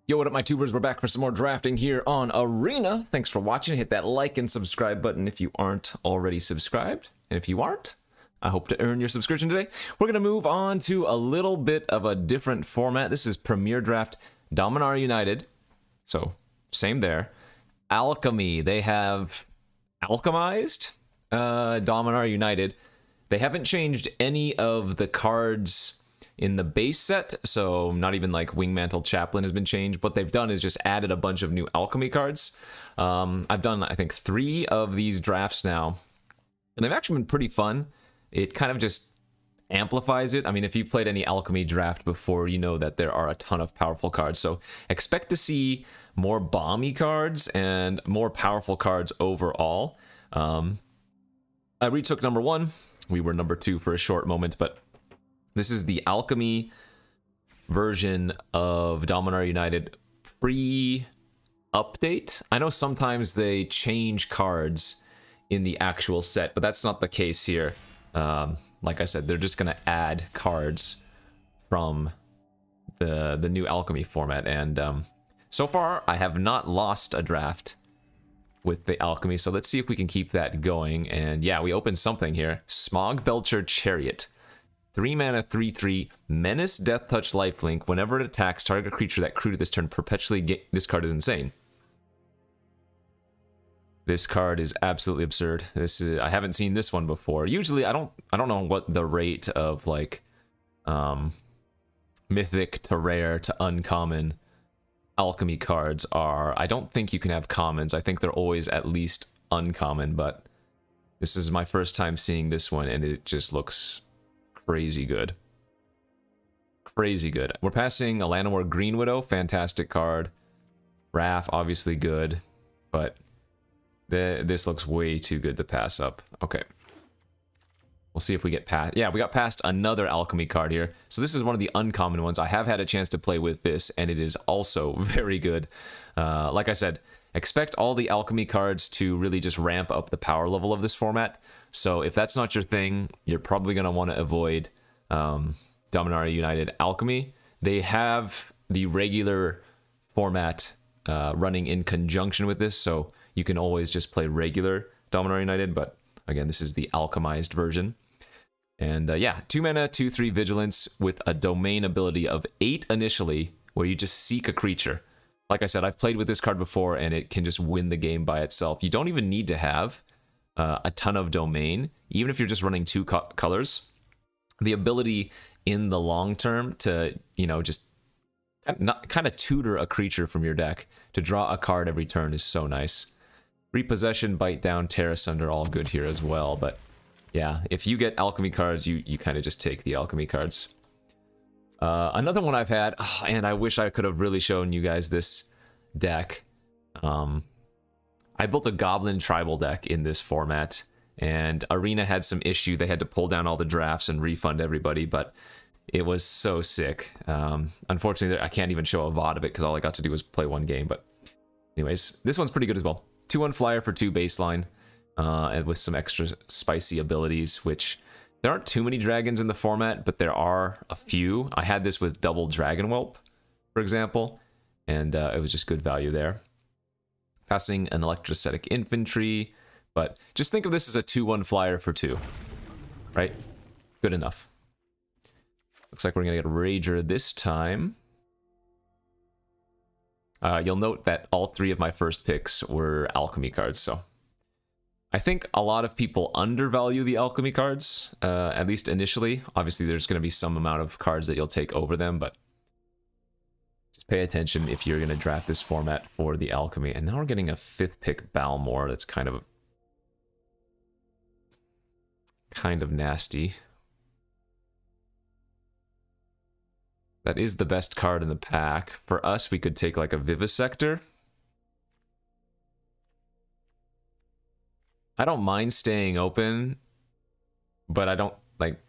Yo, what up, my tubers? We're back for some more drafting here on Arena. Thanks for watching. Hit that like and subscribe button if you aren't already subscribed. And if you aren't, I hope to earn your subscription today. We're going to move on to a little bit of a different format. This is Premier Draft Dominaria United. So, same there. Alchemy. They have alchemized Dominaria United. They haven't changed any of the cards in the base set, so not even like Wingmantle Chaplain has been changed. What they've done is just added a bunch of new alchemy cards. I've done, I think, 3 of these drafts now, and they've actually been pretty fun. It kind of just amplifies it. I mean, if you've played any alchemy draft before, you know that there are a ton of powerful cards, so expect to see more bomby cards and more powerful cards overall. I retook number 1. We were number 2 for a short moment, but this is the Alchemy version of Dominaria United pre-update. I know sometimes they change cards in the actual set, but that's not the case here. Like I said, they're just going to add cards from the new Alchemy format. And so far, I have not lost a draft with the Alchemy, so let's see if we can keep that going. And yeah, we opened something here. Smog Belcher Chariot. 3 mana, 3/3, Menace, Death Touch, Lifelink. Whenever it attacks, target creature that crewed this turn perpetually this card is insane. This card is absolutely absurd. I haven't seen this one before. Usually, I don't know what the rate of like mythic to rare to uncommon alchemy cards are. I don't think you can have commons. I think they're always at least uncommon, but this is my first time seeing this one, and it just looks crazy good. Crazy good. We're passing Alanowar Green Widow, fantastic card. Wrath, obviously good, but this looks way too good to pass up. Okay. We'll see if we get past. Yeah, we got past another alchemy card here. So this is one of the uncommon ones. I have had a chance to play with this, and it is also very good. Like I said, expect all the alchemy cards to really just ramp up the power level of this format. So if that's not your thing, you're probably going to want to avoid Dominaria United Alchemy. They have the regular format running in conjunction with this, so you can always just play regular Dominaria United, but again, this is the alchemized version. And yeah, 2 mana, 2/3 Vigilance with a domain ability of 8 initially, where you just seek a creature. Like I said, I've played with this card before, and it can just win the game by itself. You don't even need to have a ton of domain, even if you're just running 2 colors. The ability in the long term to, you know, just kind of tutor a creature from your deck to draw a card every turn is so nice. Repossession, Bite Down, Tear Asunder, all good here as well. But yeah, if you get alchemy cards, you kind of just take the alchemy cards. Another one I've had, and I wish I could have really shown you guys this deck. I built a Goblin Tribal deck in this format, and Arena had some issue. They had to pull down all the drafts and refund everybody, but it was so sick. Unfortunately, I can't even show a VOD of it because all I got to do was play 1 game. But anyways, this one's pretty good as well. 2/1 flyer for 2 baseline, and with some extra spicy abilities, which there aren't too many dragons in the format, but there are a few. I had this with double Dragon Whelp, for example, and it was just good value there. Passing an Electrostatic Infantry, but just think of this as a 2/1 flyer for 2, right? Good enough. Looks like we're gonna get a Rager this time. You'll note that all 3 of my first picks were alchemy cards, so I think a lot of people undervalue the alchemy cards, at least initially. Obviously, there's going to be some amount of cards that you'll take over them, but just pay attention if you're going to draft this format for the alchemy. And now we're getting a 5th pick Balmor. That's kind of nasty. That is the best card in the pack. For us, we could take like a Vivisector. I don't mind staying open, but I don't, like,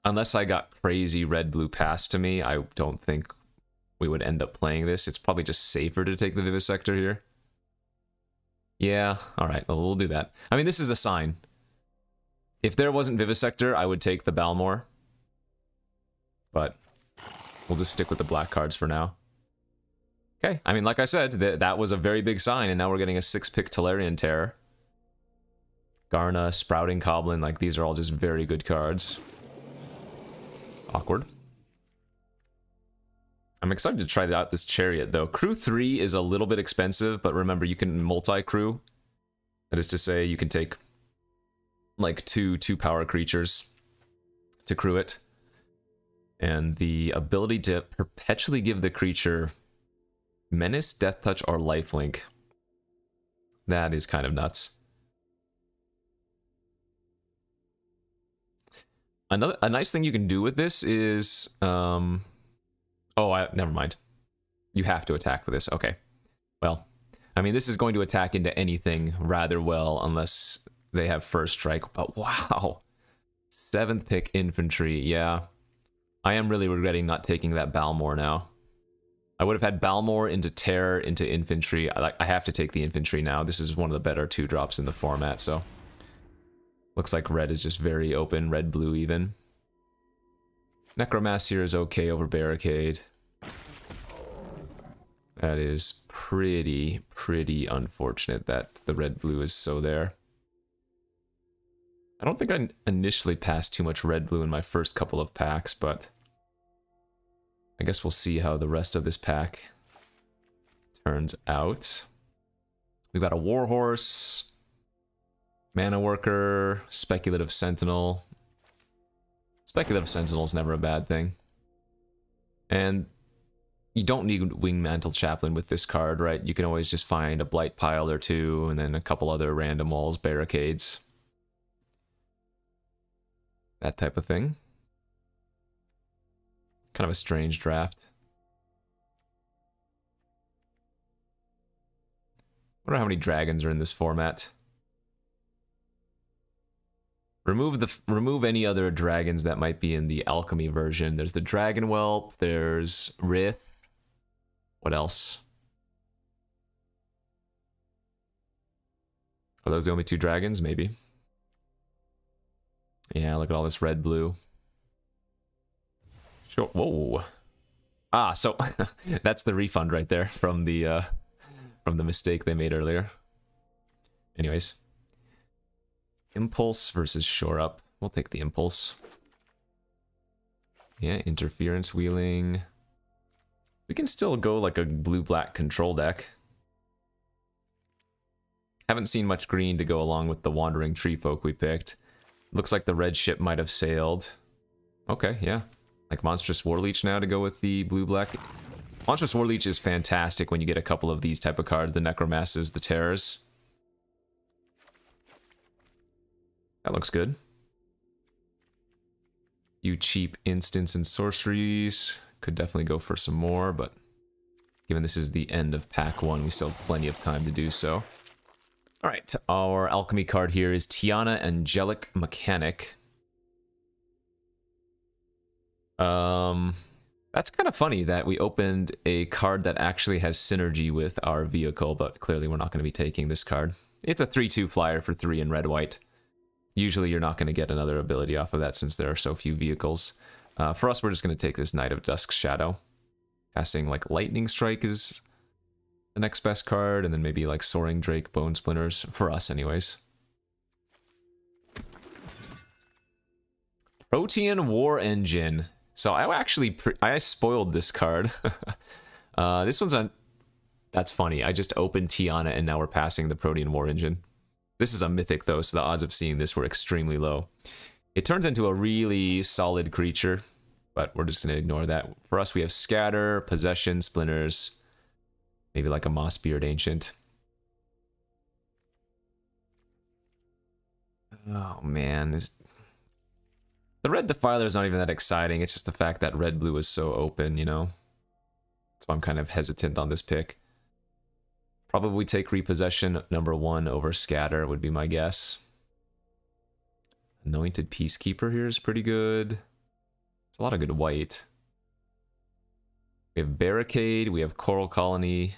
unless I got crazy red-blue pass to me, I don't think we would end up playing this. It's probably just safer to take the Vivisector here. Yeah, alright, well, we'll do that. I mean, this is a sign. If there wasn't Vivisector, I would take the Balmor. But we'll just stick with the black cards for now. Okay, I mean, like I said, that was a very big sign, and now we're getting a 6-pick Tolarian Terror. Garna, Sprouting Goblin, like these are all just very good cards. Awkward. I'm excited to try out this Chariot, though. Crew 3 is a little bit expensive, but remember, you can multi-crew. That is to say, you can take, like, two power creatures to crew it. And the ability to perpetually give the creature Menace, Death Touch, or Lifelink. That is kind of nuts. A nice thing you can do with this is... never mind. You have to attack with this. Okay. Well, I mean, this is going to attack into anything rather well unless they have first strike. But wow. 7th pick infantry. Yeah. I am really regretting not taking that Balmor now. I would have had Balmor into Terror into infantry. I have to take the infantry now. This is one of the better 2-drops in the format, so... Looks like red is just very open. Red-blue even. Necromass here is okay over Barricade. That is pretty unfortunate that the red-blue is so there. I don't think I initially passed too much red-blue in my first couple of packs, but... I guess we'll see how the rest of this pack turns out. We've got a Warhorse, Mana Worker, Speculative Sentinel. Speculative Sentinel is never a bad thing. And you don't need Wingmantle Chaplain with this card, right? You can always just find a Blight Pile or two, and then a couple other random walls, barricades. That type of thing. Kind of a strange draft. Wonder how many dragons are in this format. Remove any other dragons that might be in the Alchemy version. There's the Dragon Whelp, there's Rith. What else? Are those the only 2 dragons? Maybe. Yeah, look at all this red-blue. Sure. Whoa. Ah, so that's the refund right there from the mistake they made earlier. Anyways. Impulse versus Shore Up. We'll take the Impulse. Yeah, Interference Wheeling. We can still go like a blue-black control deck. Haven't seen much green to go along with the Wandering Tree Folk we picked. Looks like the red ship might have sailed. Okay, yeah. Like Monstrous Warleech now to go with the blue-black. Monstrous Warleech is fantastic when you get a couple of these type of cards. The Necromasses, the Terrors. That looks good. You cheap instants and sorceries. Could definitely go for some more, but given this is the end of pack 1, we still have plenty of time to do so. Alright, our alchemy card here is Tiana Angelic Mechanic. That's kind of funny that we opened a card that actually has synergy with our vehicle, but clearly we're not going to be taking this card. It's a 3/2 flyer for 3 in red-white. Usually you're not going to get another ability off of that since there are so few vehicles. For us, we're just going to take this Knight of Dusk's Shadow. Casting like Lightning Strike is the next best card, and then maybe like Soaring Drake, Bone Splinters, for us anyways. Protean War Engine. So I spoiled this card. This one's on... That's funny. I just opened Tiana and now we're passing the Protean War Engine. This is a Mythic though, so the odds of seeing this were extremely low. It turns into a really solid creature, but we're just going to ignore that. For us, we have Scatter, Possession, Splinters, maybe like a Mossbeard Ancient. Oh man, the Red Defiler is not even that exciting. It's just the fact that red-blue is so open, you know? So I'm kind of hesitant on this pick. Probably take Repossession #1 over Scatter would be my guess. Anointed Peacekeeper here is pretty good. There's a lot of good white. We have Barricade, we have Coral Colony.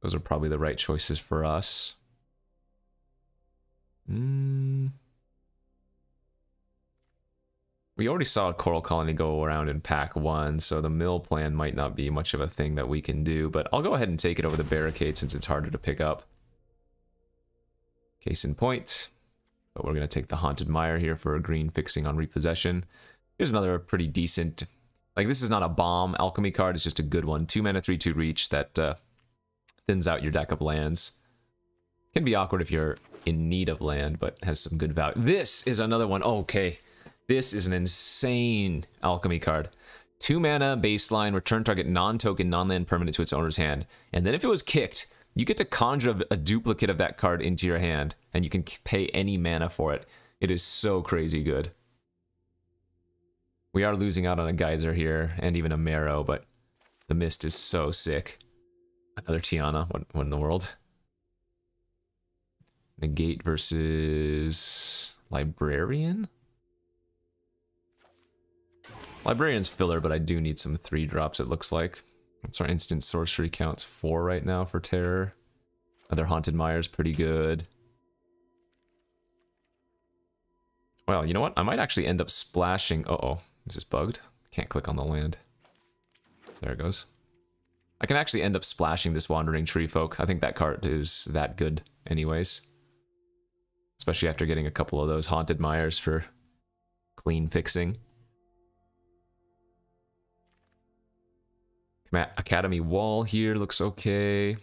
Those are probably the right choices for us. We already saw a Coral Colony go around in pack 1, so the mill plan might not be much of a thing that we can do, but I'll go ahead and take it over the Barricade since it's harder to pick up. Case in point. But we're going to take the Haunted Mire here for a green fixing on Repossession. Here's another pretty decent... Like, this is not a bomb alchemy card, it's just a good one. 2 mana, 3/2 reach that thins out your deck of lands. Can be awkward if you're in need of land, but has some good value. This is another one. Okay. This is an insane alchemy card. 2 mana, baseline, return target non-token, non-land permanent to its owner's hand. And then if it was kicked, you get to conjure a duplicate of that card into your hand, and you can pay any mana for it. It is so crazy good. We are losing out on a Geyser here, and even a Marrow, but the Mist is so sick. Another Tiana, what in the world? Negate versus Librarian? Librarian's filler, but I do need some 3-drops, it looks like. That's our instant sorcery counts 4 right now for Terror. Other Haunted Mire's pretty good. Well, you know what? I might actually end up splashing... Uh-oh. Is this bugged? Can't click on the land. There it goes. I can actually end up splashing this Wandering Tree Folk. I think that card is that good anyways. Especially after getting a couple of those Haunted Mires for clean fixing. Academy Wall here looks okay.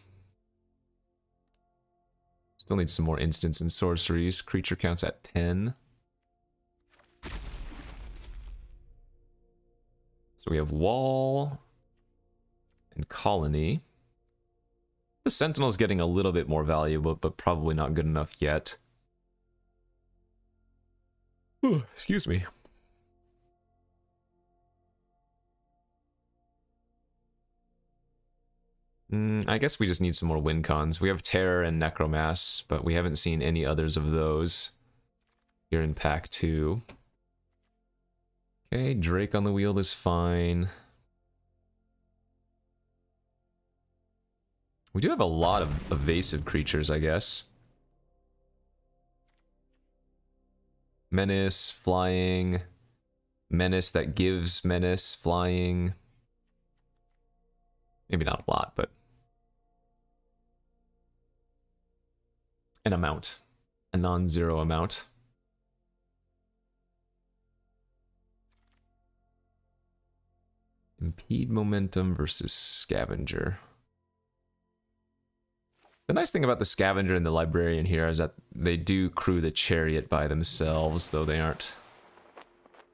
Still need some more instants and sorceries. Creature counts at 10. So we have Wall and Colony. The Sentinel's getting a little bit more valuable, but probably not good enough yet. Ooh, excuse me. I guess we just need some more win cons. We have Terror and Necromass, but we haven't seen any others of those here in pack 2. Okay, Drake on the Wheel is fine. We do have a lot of evasive creatures, I guess. Menace, flying. Menace that gives menace, flying. Maybe not a lot, but an amount. A non-zero amount. Impede Momentum versus Scavenger. The nice thing about the Scavenger and the Librarian here is that they do crew the Chariot by themselves, though they aren't...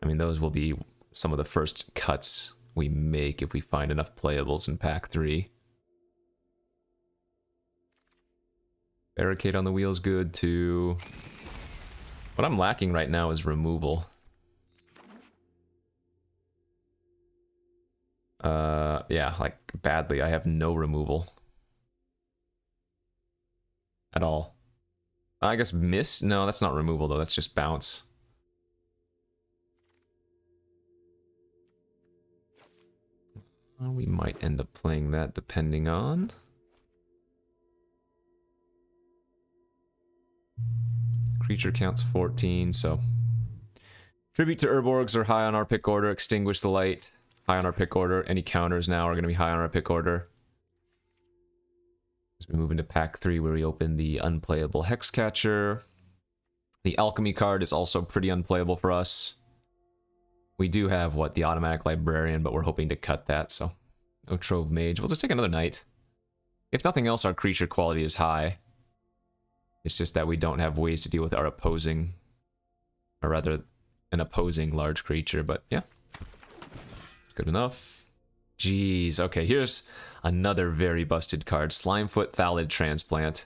I mean, those will be some of the first cuts we make if we find enough playables in pack 3. Barricade on the Wheel's good too. What I'm lacking right now is removal. Yeah, like badly. I have no removal. At all. I guess Miss? No, that's not removal though, that's just bounce. Well, we might end up playing that depending on... Creature counts 14, so... Tribute to Urborgs are high on our pick order. Extinguish the Light, high on our pick order. Any counters now are going to be high on our pick order. As we move into pack 3 where we open the unplayable Hexcatcher. The Alchemy card is also pretty unplayable for us. We do have, what, the automatic Librarian, but we're hoping to cut that, so... No Trove Mage. We'll just take another Knight. If nothing else, our creature quality is high. It's just that we don't have ways to deal with our opposing... Or rather, an opposing large creature, but yeah. Good enough. Jeez, okay, here's another very busted card. Slimefoot Thallid Transplant.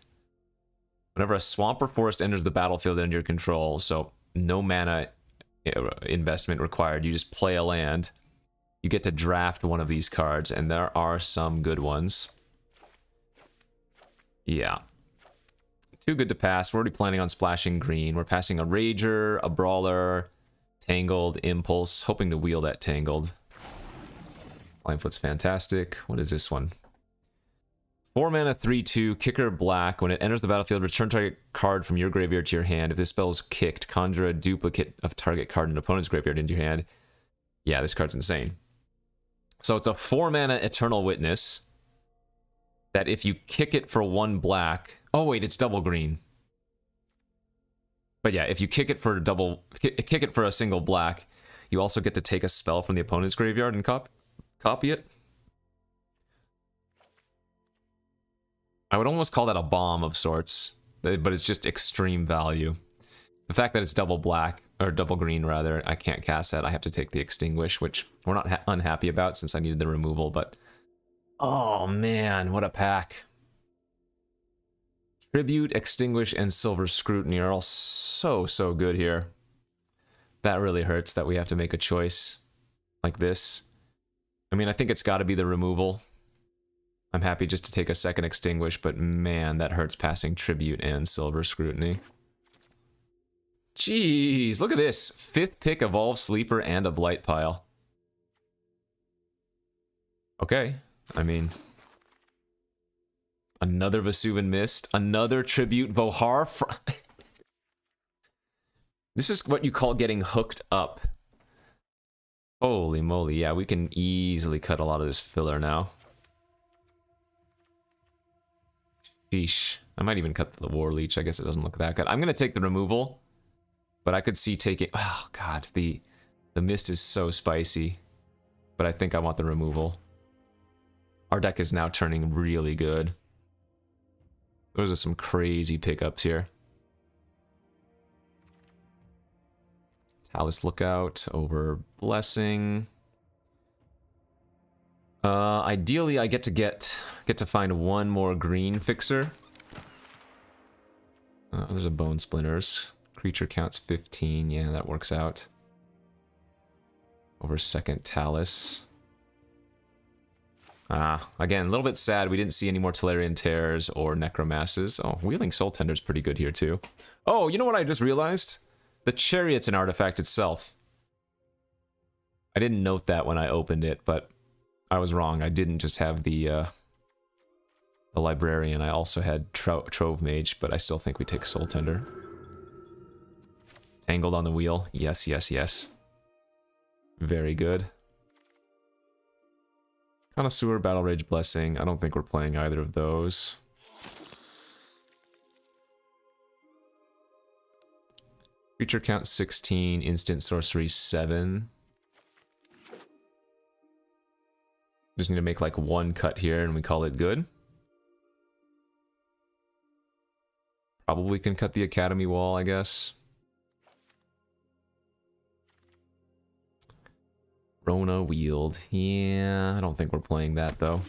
Whenever a swamp or forest enters the battlefield under your control, so no mana investment required, you just play a land, you get to draft one of these cards, and there are some good ones. Yeah. Too good to pass. We're already planning on splashing green. We're passing a Rager, a Brawler, Tangled, Impulse, hoping to wheel that Tangled. Slimefoot's fantastic. What is this one? 4 mana, 3/2, kicker black. When it enters the battlefield, return target card from your graveyard to your hand. If this spell is kicked, conjure a duplicate of target card in an opponent's graveyard into your hand. Yeah, this card's insane. So it's a 4 mana Eternal Witness that if you kick it for 1 black... Oh wait, it's double green. But yeah, if you kick it for a single black, you also get to take a spell from the opponent's graveyard and copy it. I would almost call that a bomb of sorts, but it's just extreme value. The fact that it's double black, or double green rather, I can't cast that. I have to take the Extinguish, which we're not unhappy about since I needed the removal, but... Oh man, what a pack. Tribute, Extinguish, and Silver Scrutiny are all so good here. That really hurts that we have to make a choice like this. I mean, I think it's got to be the removal. I'm happy just to take a second Extinguish, but man, that hurts passing Tribute and Silver Scrutiny. Jeez, look at this. 5th pick, Evolve Sleeper, and a Blight Pile. Okay, I mean... Another Vesuvan Mist, another Tribute Vohar. This is what you call getting hooked up. Holy moly, yeah, we can easily cut a lot of this filler now. Sheesh. I might even cut the War Leech. I guess it doesn't look that good. I'm going to take the removal, but I could see taking... Oh, God, the mist is so spicy, but I think I want the removal. Our deck is now turning really good. Those are some crazy pickups here. Talus Lookout over Blessing. Ideally, I get to find one more green fixer. There's a Bone Splinters. Creature counts 15. Yeah, that works out. Over second Talus. Again, a little bit sad we didn't see any more Tolarian Tears or Necromasses. Oh, Wheeling Soul Tender's pretty good here too. Oh, you know what I just realized? The Chariot's an artifact itself. I didn't note that when I opened it, but I was wrong. I didn't just have the Librarian. I also had Trove Mage, but I still think we take Soul Tender. Tangled on the Wheel. Yes, yes, yes. Very good. Connoisseur, Battle Rage, Blessing. I don't think we're playing either of those. Creature count 16, instant sorcery 7. Just need to make like one cut here and we call it good. Probably can cut the Academy wall, I guess. Rona Wield. Yeah, I don't think we're playing that, though.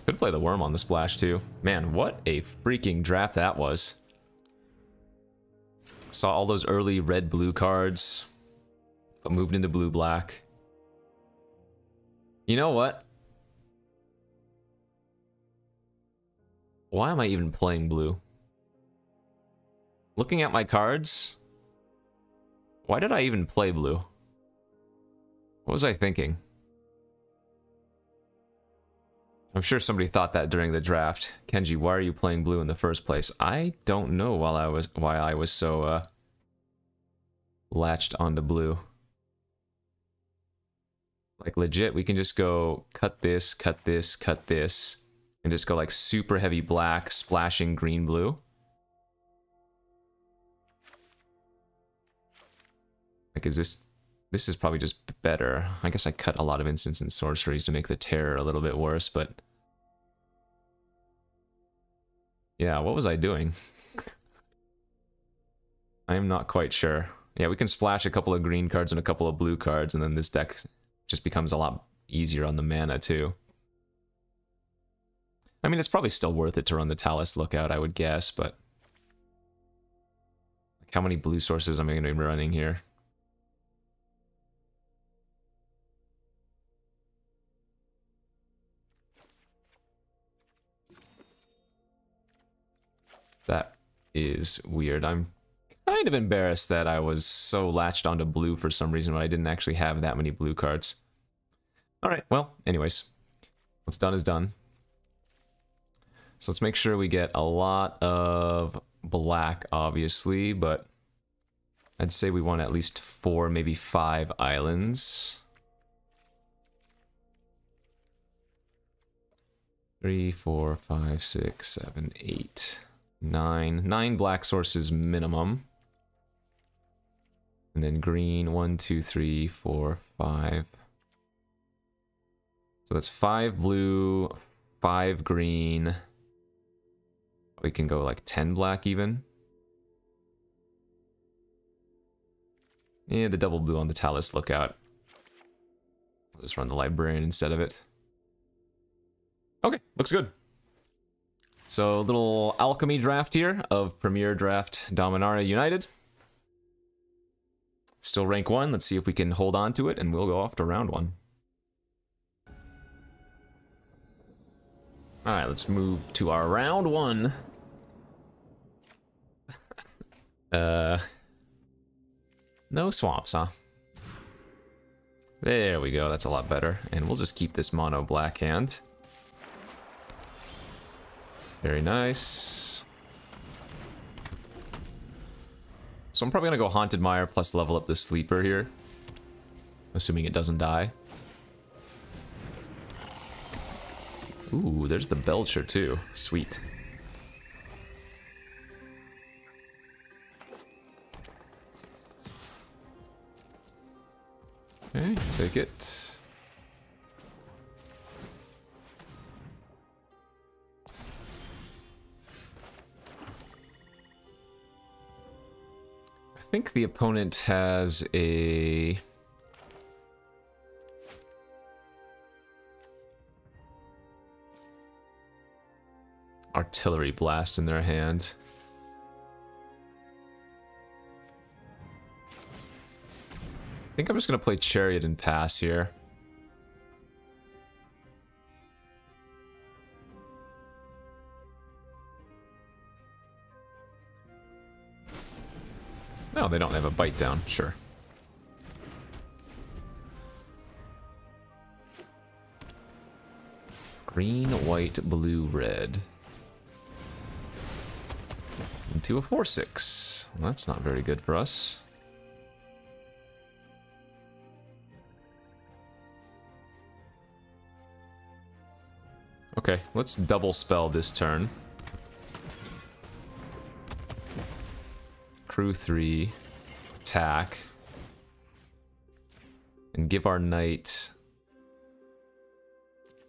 Could play the Worm on the splash, too. Man, what a freaking draft that was. Saw all those early red-blue cards, but moved into blue-black. You know what? Why am I even playing blue? Looking at my cards, why did I even play blue? What was I thinking? I'm sure somebody thought that during the draft. Kenji, why are you playing blue in the first place? I don't know why I was so latched onto blue. Like legit, we can just go cut this, cut this, cut this, and just go like super heavy black, splashing green blue. Like, is this... This is probably just better. I guess I cut a lot of instants and sorceries to make the terror a little bit worse, but... Yeah, what was I doing? I am not quite sure. Yeah, we can splash a couple of green cards and a couple of blue cards, and then this deck just becomes a lot easier on the mana, too. I mean, it's probably still worth it to run the Talus Lookout, I would guess, but... Like, how many blue sources am I going to be running here? That is weird. I'm kind of embarrassed that I was so latched onto blue for some reason when I didn't actually have that many blue cards. Alright, well, anyways. What's done is done. So let's make sure we get a lot of black, obviously, but I'd say we want at least 4, maybe 5 islands. 3, 4, 5, 6, 7, 8, 9. 9 black sources minimum. And then green, 1, 2, 3, 4, 5. So that's 5 blue, 5 green. We can go like 10 black even. Yeah, the double blue on the Talus lookout. I'll just run the Librarian instead of it. Okay, looks good. So, little alchemy draft here of Premier Draft Dominaria United. Still rank 1. Let's see if we can hold on to it, and we'll go off to round 1. Alright, let's move to our round 1. No swamps, huh? There we go, that's a lot better. And we'll just keep this mono black hand. Very nice. So I'm probably gonna go Haunted Mire plus level up this Sleeper here. Assuming it doesn't die. Ooh, there's the Belcher too. Sweet. Okay, take it. I think the opponent has a... Artillery Blast in their hand. I think I'm just gonna play Chariot and pass here. No, they don't have a bite down, sure. Green, white, blue, red. Into a 4/6. Well, that's not very good for us. Okay, let's double spell this turn. Crew 3, attack, and give our knight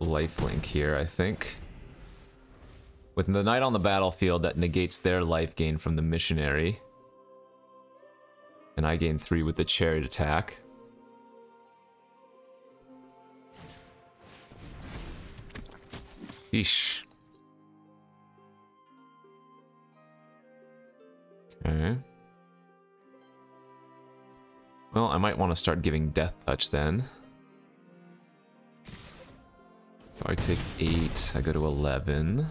lifelink here, I think. With the knight on the battlefield, that negates their life gain from the missionary. And I gain 3 with the chariot attack. Yeesh. Okay. Well, I might want to start giving Death Touch then. So I take 8, I go to 11.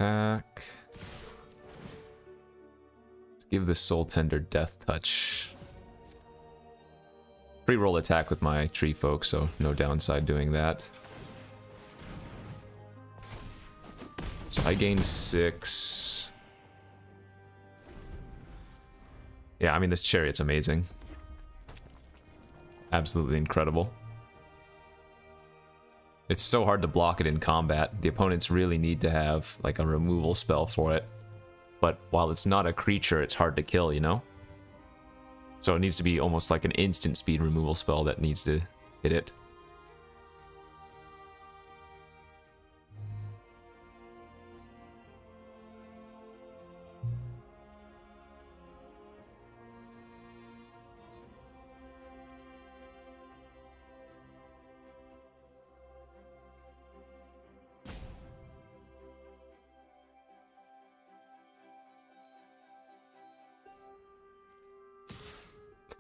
Attack. Let's give the Soul Tender Death Touch. Free roll attack with my tree folk, so no downside doing that. So I gain 6. Yeah, I mean, this chariot's amazing. Absolutely incredible. It's so hard to block it in combat. The opponents really need to have, like, a removal spell for it. But while it's not a creature, it's hard to kill, you know? So it needs to be almost like an instant speed removal spell that needs to hit it.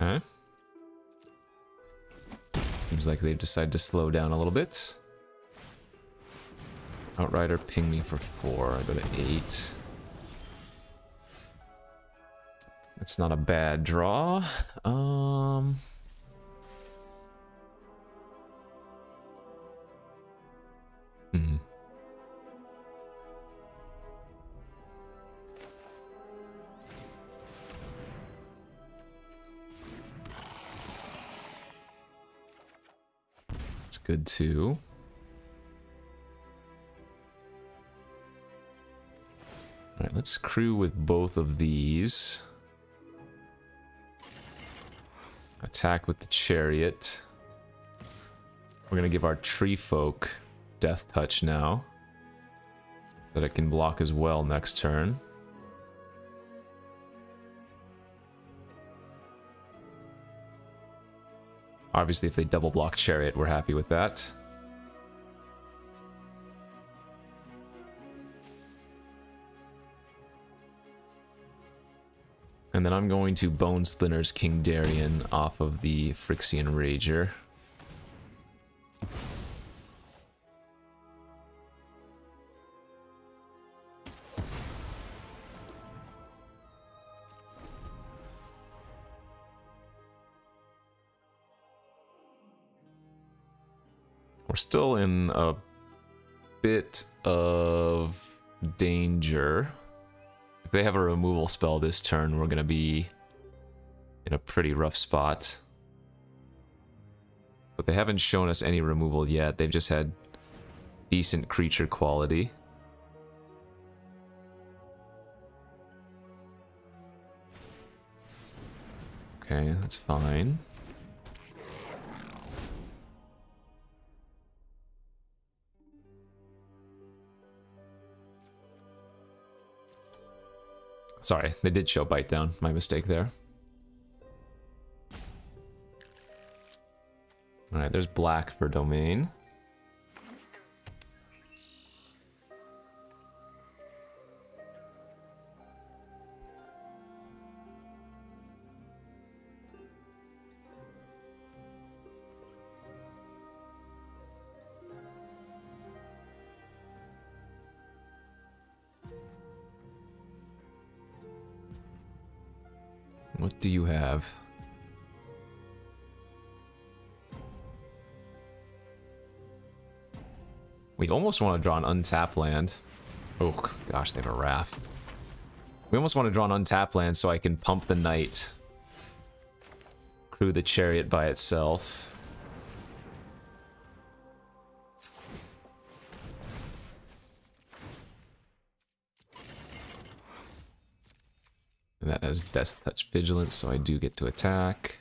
Okay. Seems like they've decided to slow down a little bit. Outrider ping me for 4. I go to 8. It's not a bad draw. It's good too. Alright, let's crew with both of these. Attack with the chariot. We're gonna give our tree folk death touch now. That it can block as well next turn. Obviously, if they double block chariot, we're happy with that. And then I'm going to Bone Splinter's King Darien off of the Phyrexian Rager. We're still in a bit of danger. If they have a removal spell this turn, we're going to be in a pretty rough spot. But they haven't shown us any removal yet. They've just had decent creature quality. Okay, that's fine. Sorry, they did show Bite Down. My mistake there. Alright, there's black for Domain. What do you have? We almost want to draw an untap land. Oh gosh, they have a Wrath. We almost want to draw an untap land so I can pump the Knight. Crew the Chariot by itself. And that has Death Touch Vigilance, so I do get to attack.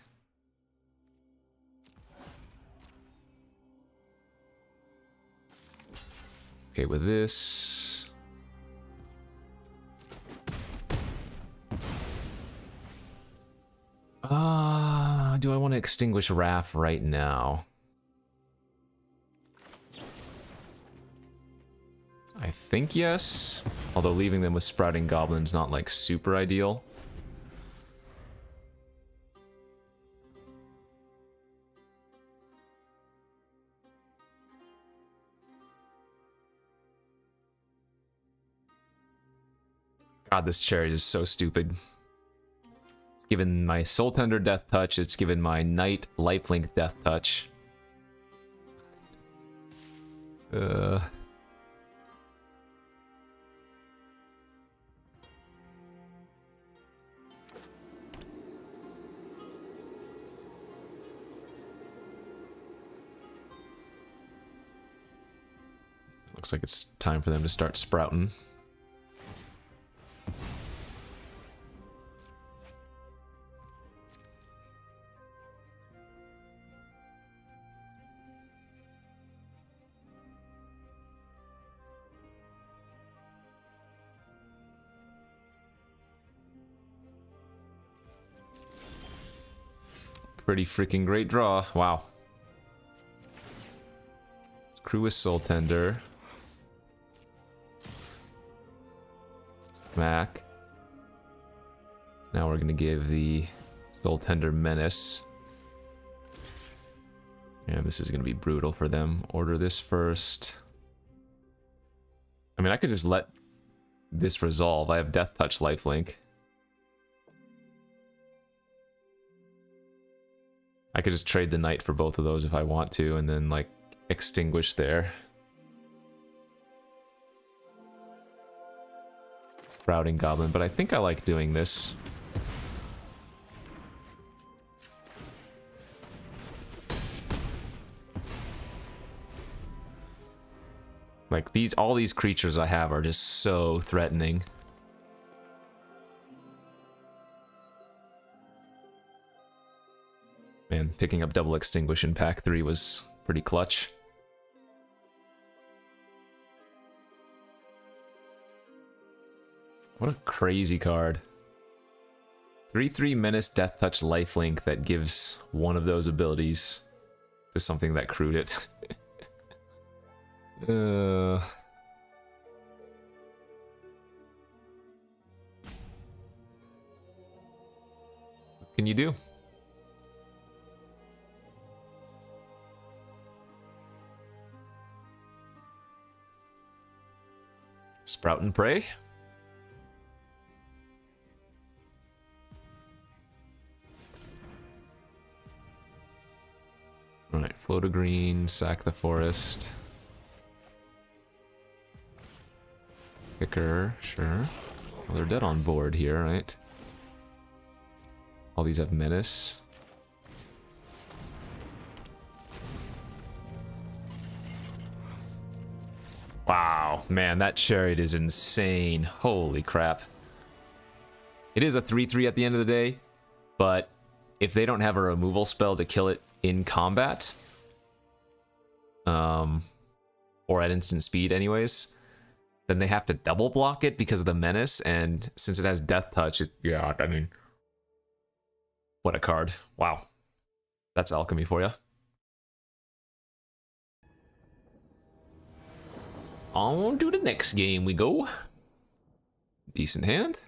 Okay, with this... do I want to extinguish Wrath right now? I think yes. Although leaving them with Sprouting Goblin's not like super ideal. God, this chariot is so stupid. It's given my Soul Tender Death Touch, it's given my Knight Lifelink Death Touch. Looks like it's time for them to start sprouting. Pretty freaking great draw. Wow. Crew with Soul Tender. Smack. Now we're gonna give the Soul Tender Menace. Yeah, this is going to be brutal for them. Order this first. I mean, I could just let this resolve. I have Death Touch lifelink. I could just trade the knight for both of those if I want to, and then, like, extinguish there. Sprouting Goblin, but I think I like doing this. Like, all these creatures I have are just so threatening. Man, picking up double extinguish in pack 3 was pretty clutch. What a crazy card. 3/3 Menace Death Touch lifelink that gives one of those abilities to something that crewed it. What can you do? Sprout and Pray? Alright, float a green, sack the forest. Kicker, sure. Well, they're dead on board here, right? All these have menace. Wow, man, that chariot is insane. Holy crap. It is a 3/3 at the end of the day, but if they don't have a removal spell to kill it in combat, or at instant speed anyways, then they have to double block it because of the menace, and since it has death touch, yeah, I mean, what a card. Wow. That's alchemy for you. On to the next game we go. Decent hand.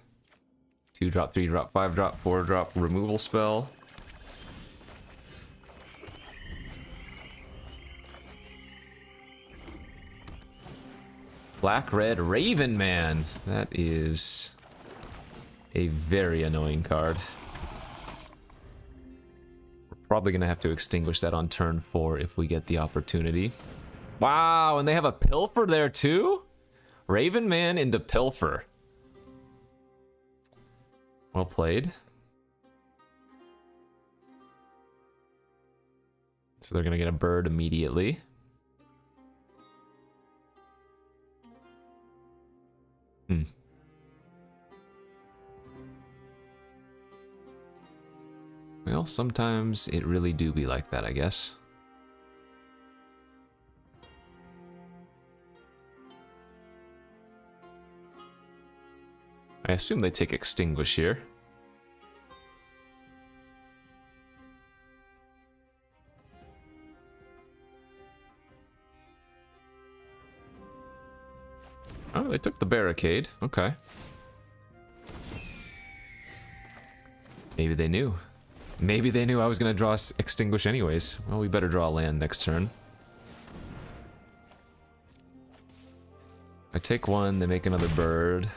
2-drop, 3-drop, 5-drop, 4-drop removal spell. Black-red Raven Man. That is a very annoying card. We're probably going to have to extinguish that on turn 4 if we get the opportunity. Wow, and they have a Pilfer there too? Raven Man into Pilfer. Well played. So they're going to get a bird immediately. Well, sometimes it really do be like that, I guess. I assume they take extinguish here. Oh, they took the barricade. Okay. Maybe they knew. Maybe they knew I was going to draw extinguish anyways. Well, we better draw land next turn. I take one, they make another bird.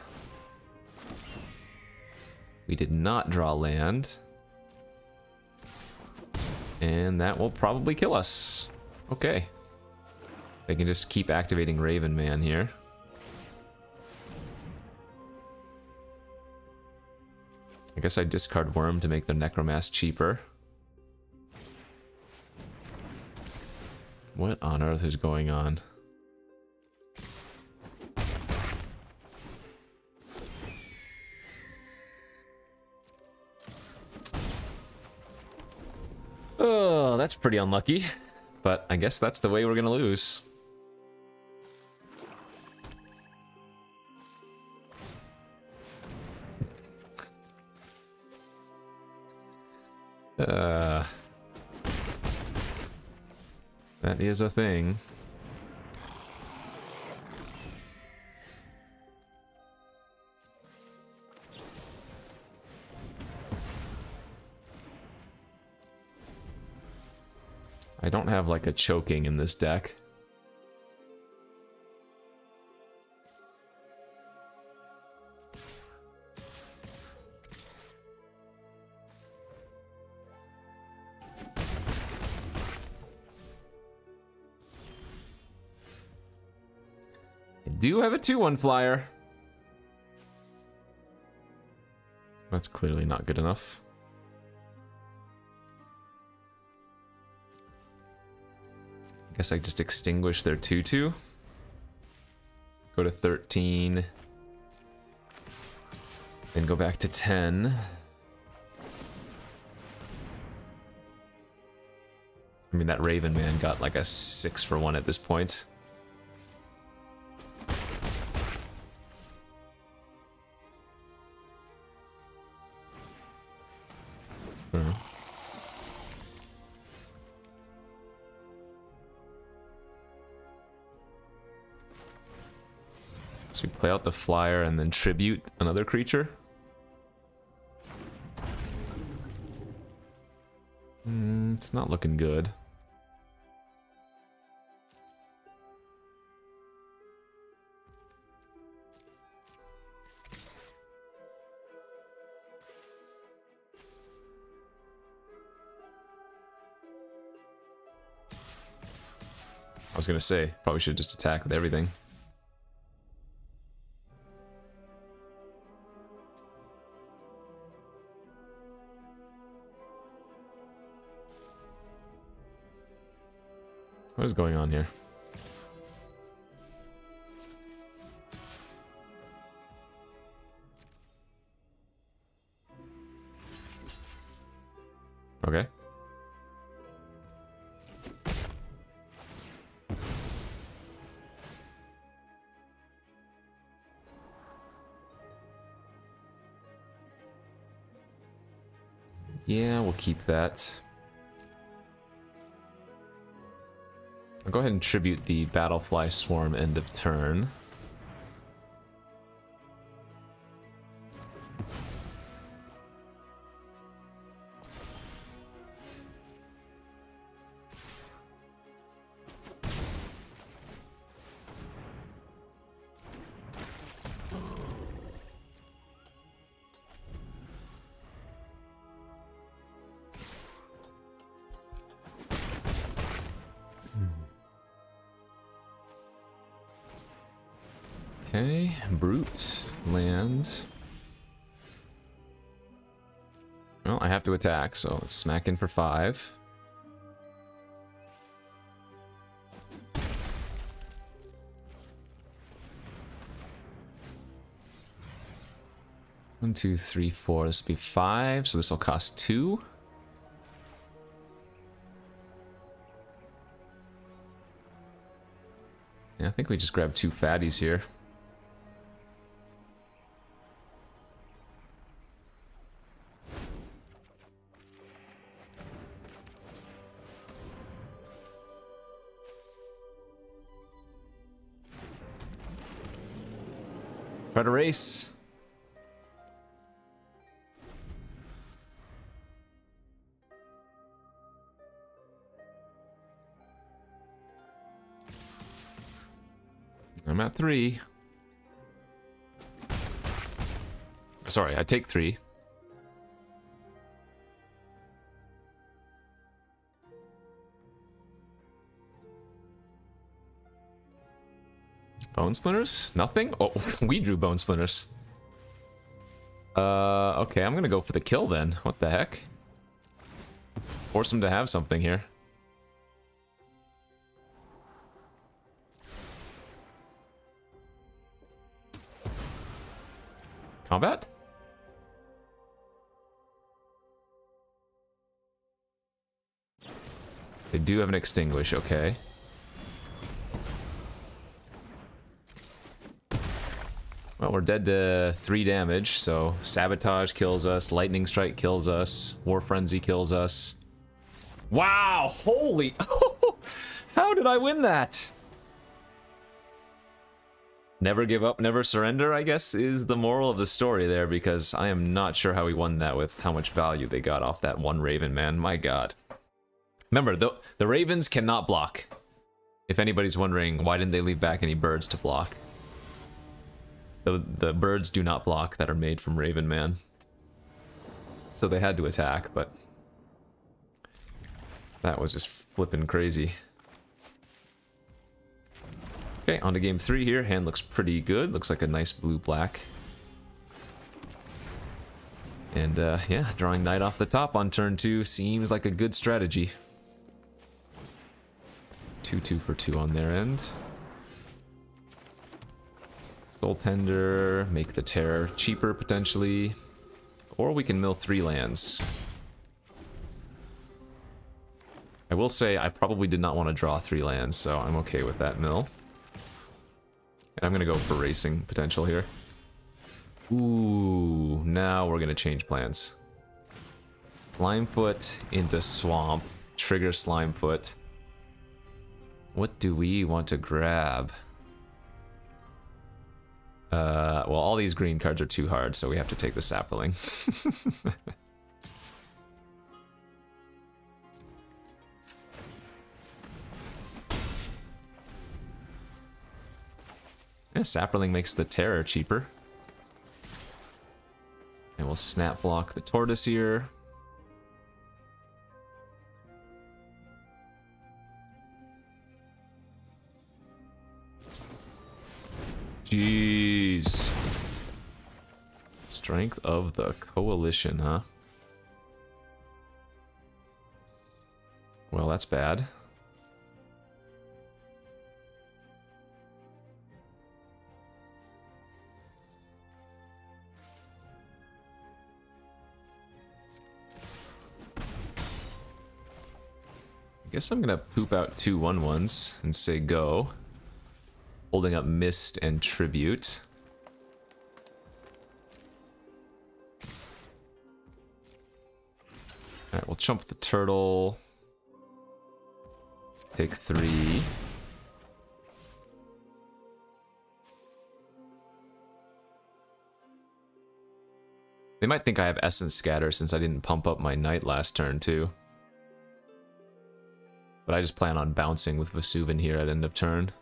We did not draw land. And that will probably kill us. Okay. They can just keep activating Raven Man here. I guess I discard Worm to make the Necromass cheaper. What on earth is going on? Oh, that's pretty unlucky. But I guess that's the way we're gonna lose. That is a thing. I don't have like a choking in this deck. I do have a 2/1 flyer. That's clearly not good enough. I guess I just extinguish their 2/2. Go to 13. Then go back to 10. I mean, that Raven man got like a 6-for-1 at this point. So we play out the flyer and then tribute another creature. It's not looking good. I was gonna say, probably should just attack with everything. What is going on here? Okay. Yeah, we'll keep that. I'll go ahead and tribute the Battlefly Swarm end of turn. Okay, Brute, land. Well, I have to attack, so let's smack in for 5. One, two, three, 4. This will be 5, so this will cost 2. Yeah, I think we just grabbed 2 fatties here. Try to race. I'm at 3. Sorry, I take 3. Bone splinters? Nothing? Oh, we drew bone splinters. Okay, I'm gonna go for the kill then. What the heck? Force him to have something here. Combat? They do have an extinguish, okay. Well, we're dead to 3 damage, so Sabotage kills us, Lightning Strike kills us, War Frenzy kills us. Wow! Holy... How did I win that? Never give up, never surrender, I guess, is the moral of the story there, because I am not sure how he won that with how much value they got off that one Raven, man. My god. Remember, the ravens cannot block. If anybody's wondering, why didn't they leave back any birds to block? The birds do not block that are made from Raven Man. So they had to attack, but that was just flipping crazy. Okay, on to game 3 here. Hand looks pretty good. Looks like a nice blue-black. And yeah, drawing knight off the top on turn 2 seems like a good strategy. 2-2 for 2 on their end. Soul Tender, make the Terror cheaper potentially. Or we can mill 3 lands. I will say I probably did not want to draw 3 lands, so I'm okay with that mill. And I'm gonna go for racing potential here. Ooh, now we're gonna change plans. Slimefoot into Swamp, trigger Slimefoot. What do we want to grab? Well, all these green cards are too hard, so we have to take the Sapling. Yeah, Sapling makes the Terror cheaper. And we'll snap block the Tortoise here. Jeez. Strength of the Coalition, huh? Well, that's bad. I guess I'm gonna poop out 2 1/1s and say go. Holding up Mist and Tribute. Alright, we'll chump the turtle. Take 3. They might think I have Essence Scatter since I didn't pump up my knight last turn too. But I just plan on bouncing with Vesuvan here at end of turn.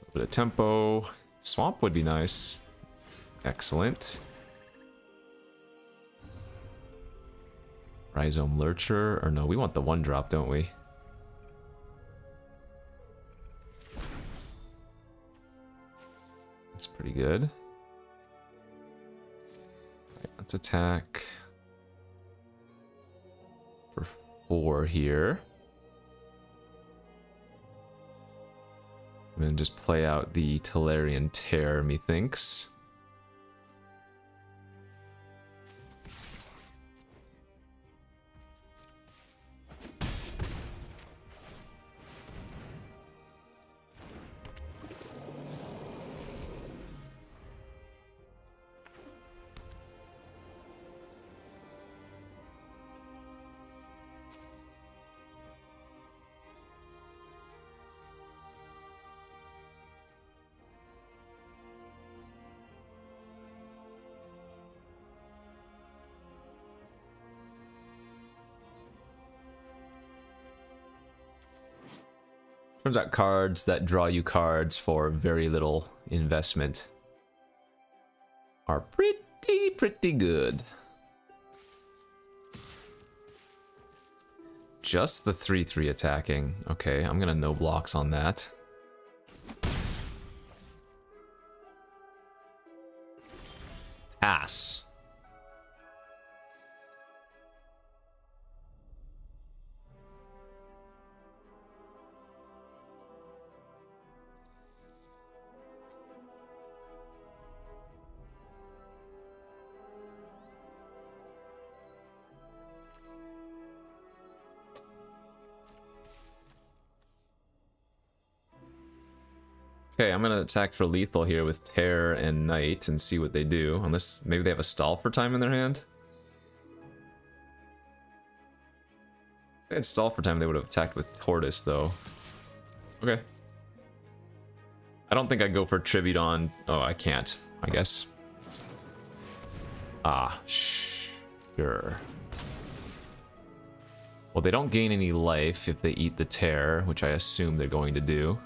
A bit of tempo. Swamp would be nice. Excellent. Rhizome Lurcher, or no, we want the 1-drop, don't we? That's pretty good. Right, let's attack for 4 here. And then just play out the Tolarian Tear, methinks. Turns out cards that draw you cards for very little investment are pretty good. Just the 3/3 attacking. Okay, I'm gonna no blocks on that. Pass. Okay, I'm gonna attack for lethal here with Tear and Knight and see what they do. Unless maybe they have a stall for time in their hand. If they had stall for time, they would have attacked with Tortoise though. Okay. I don't think I'd go for Tribute on... Oh, I can't, I guess. Ah, sure. Well, they don't gain any life if they eat the Terror, which I assume they're going to do.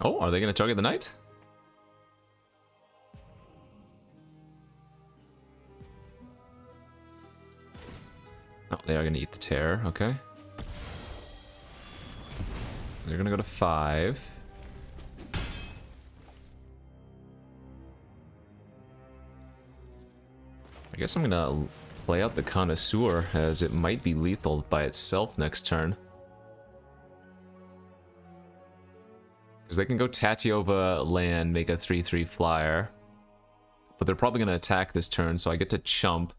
Oh, are they going to target the Knight? Oh, they are going to eat the Terror, okay. They're going to go to 5. I guess I'm going to play out the Connoisseur, as it might be lethal by itself next turn. Because they can go Tatiova land, make a 3/3 flyer. But they're probably going to attack this turn, so I get to chump,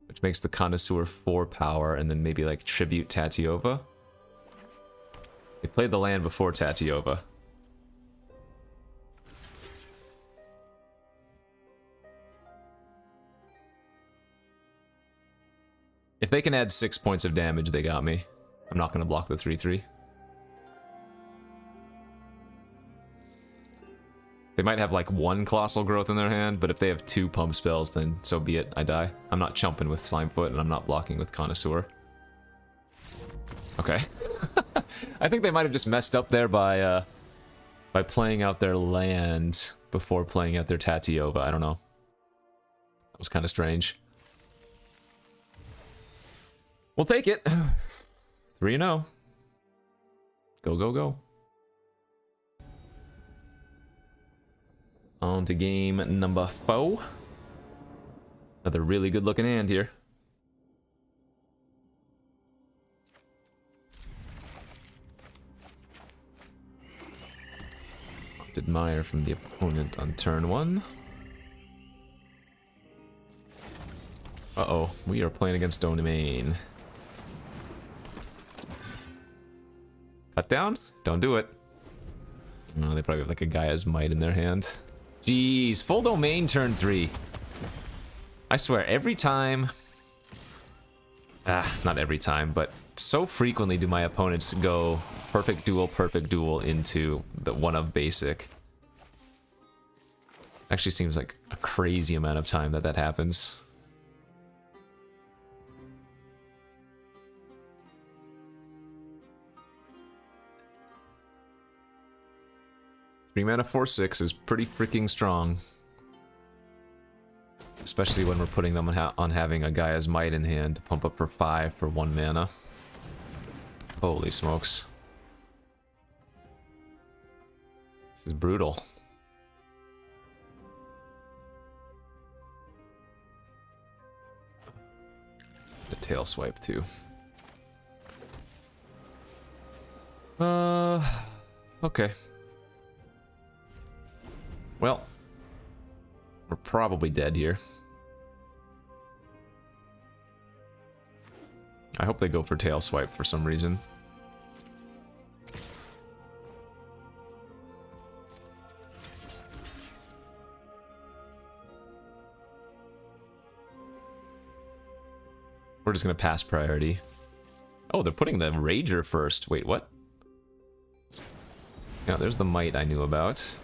which makes the Connoisseur 4 power, and then maybe like tribute Tatiova. They played the land before Tatiova. If they can add 6 points of damage, they got me. I'm not going to block the 3/3. They might have like 1 Colossal Growth in their hand, but if they have 2 pump spells, then so be it, I die. I'm not chumping with Slimefoot, and I'm not blocking with Connoisseur. Okay. I think they might have just messed up there by playing out their land before playing out their Tatiova. I don't know. That was kind of strange. We'll take it. 3-0. Go, go, go. On to game number 4. Another really good looking hand here. Admire from the opponent on turn 1. Uh-oh, we are playing against Dominaria. Cut down? Don't do it. No, they probably have like a Gaia's Might in their hand. Jeez, full domain turn 3. I swear, every time... not every time, but so frequently do my opponents go perfect duel into the one of basic. Actually seems like a crazy amount of time that happens. Three mana 4/6 is pretty freaking strong. Especially when we're putting them on having a Gaia's Might in hand to pump up for 5 for 1 mana. Holy smokes. This is brutal. The tail swipe too. Okay. Well, we're probably dead here. I hope they go for tail swipe for some reason. We're just gonna pass priority. Oh, they're putting the Rager first. Wait, what? Yeah, there's the Might I knew about.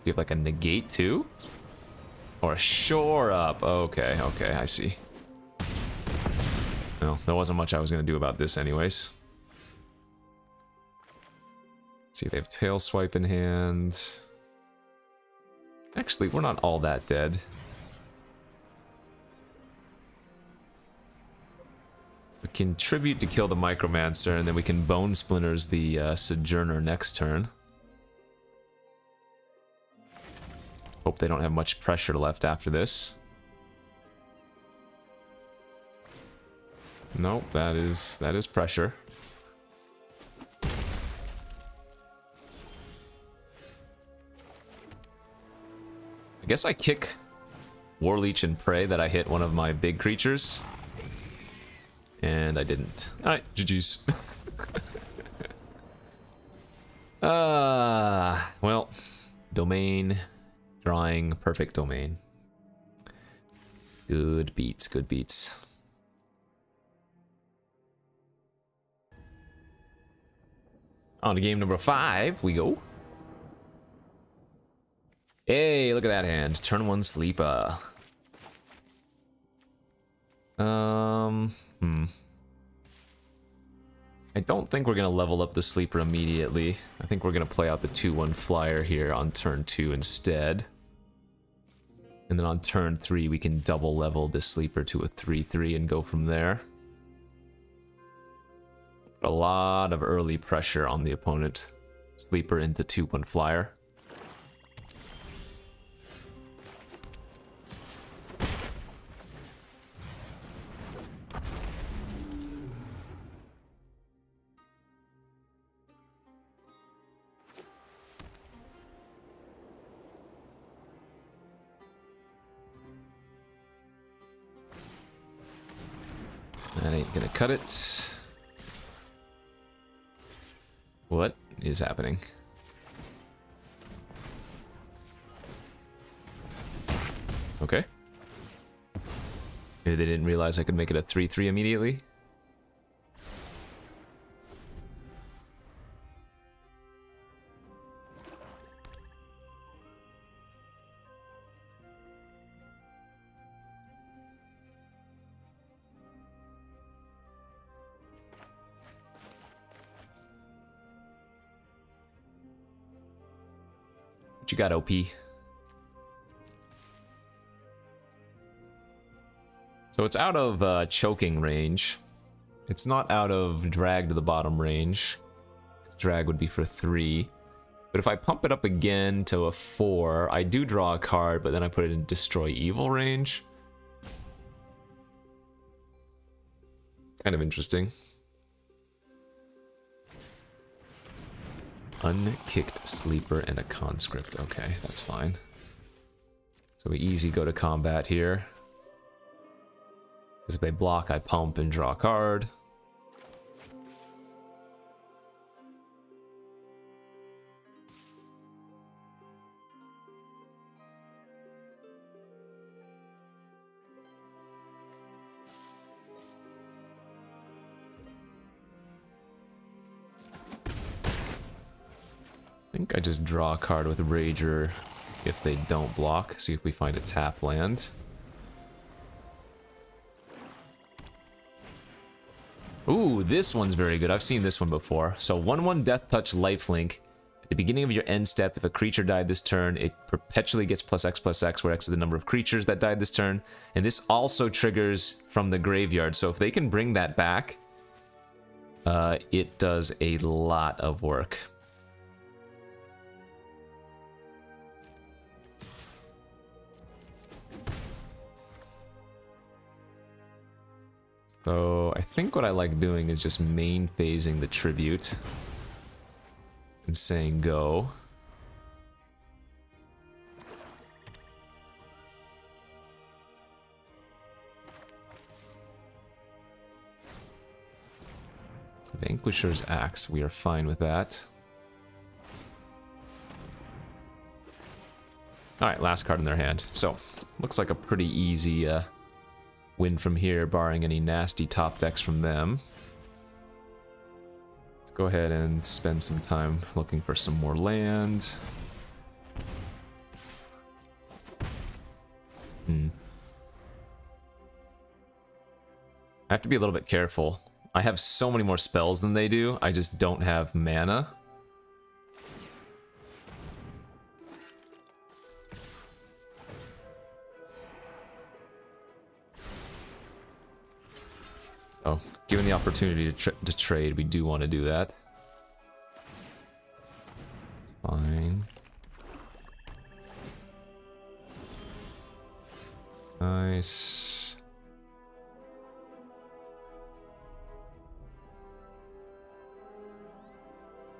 Do you have like a negate too? Or a shore up? Okay, okay, I see. Well, there wasn't much I was gonna do about this anyways. Let's see, they have tail swipe in hand. Actually, we're not all that dead. We can tribute to kill the Micromancer, and then we can Bone Splinters the Sojourner next turn. Hope they don't have much pressure left after this. Nope, that is pressure. guess I kick Warleech and pray that I hit one of my big creatures. And I didn't. Alright, GG's. Well, domain, drawing, perfect domain. Good beats, good beats. On to game number 5, we go. Hey, look at that hand. Turn 1 sleeper. I don't think we're going to level up the sleeper immediately. I think we're going to play out the 2/1 flyer here on turn 2 instead. And then on turn 3, we can double level this sleeper to a 3/3 and go from there. A lot of early pressure on the opponent. Sleeper into 2/1 flyer. That ain't gonna cut it. What is happening? Okay. Maybe they didn't realize I could make it a 3/3 immediately. What you got, OP? So it's out of choking range. It's not out of drag to the bottom range. Drag would be for 3. But if I pump it up again to a 4, I do draw a card, but then I put it in destroy evil range. Kind of interesting. Unkicked sleeper and a conscript. Okay, that's fine. So we easy go to combat here. Because if they block, I pump and draw a card. I think I just draw a card with Rager if they don't block. See if we find a tap land. Ooh, this one's very good. I've seen this one before. So 1/1 Death Touch Lifelink. At the beginning of your end step, if a creature died this turn, it perpetually gets +X/+X, where X is the number of creatures that died this turn. And this also triggers from the graveyard. So if they can bring that back, it does a lot of work. So I think what I like doing is just main phasing the tribute and saying go. Vanquisher's Axe, we are fine with that. Alright, last card in their hand. So, looks like a pretty easy win from here, barring any nasty top decks from them. Let's go ahead and spend some time looking for some more land. I have to be a little bit careful. I have so many more spells than they do, I just don't have mana. So, given the opportunity to trade, we do want to do that. It's fine. Nice.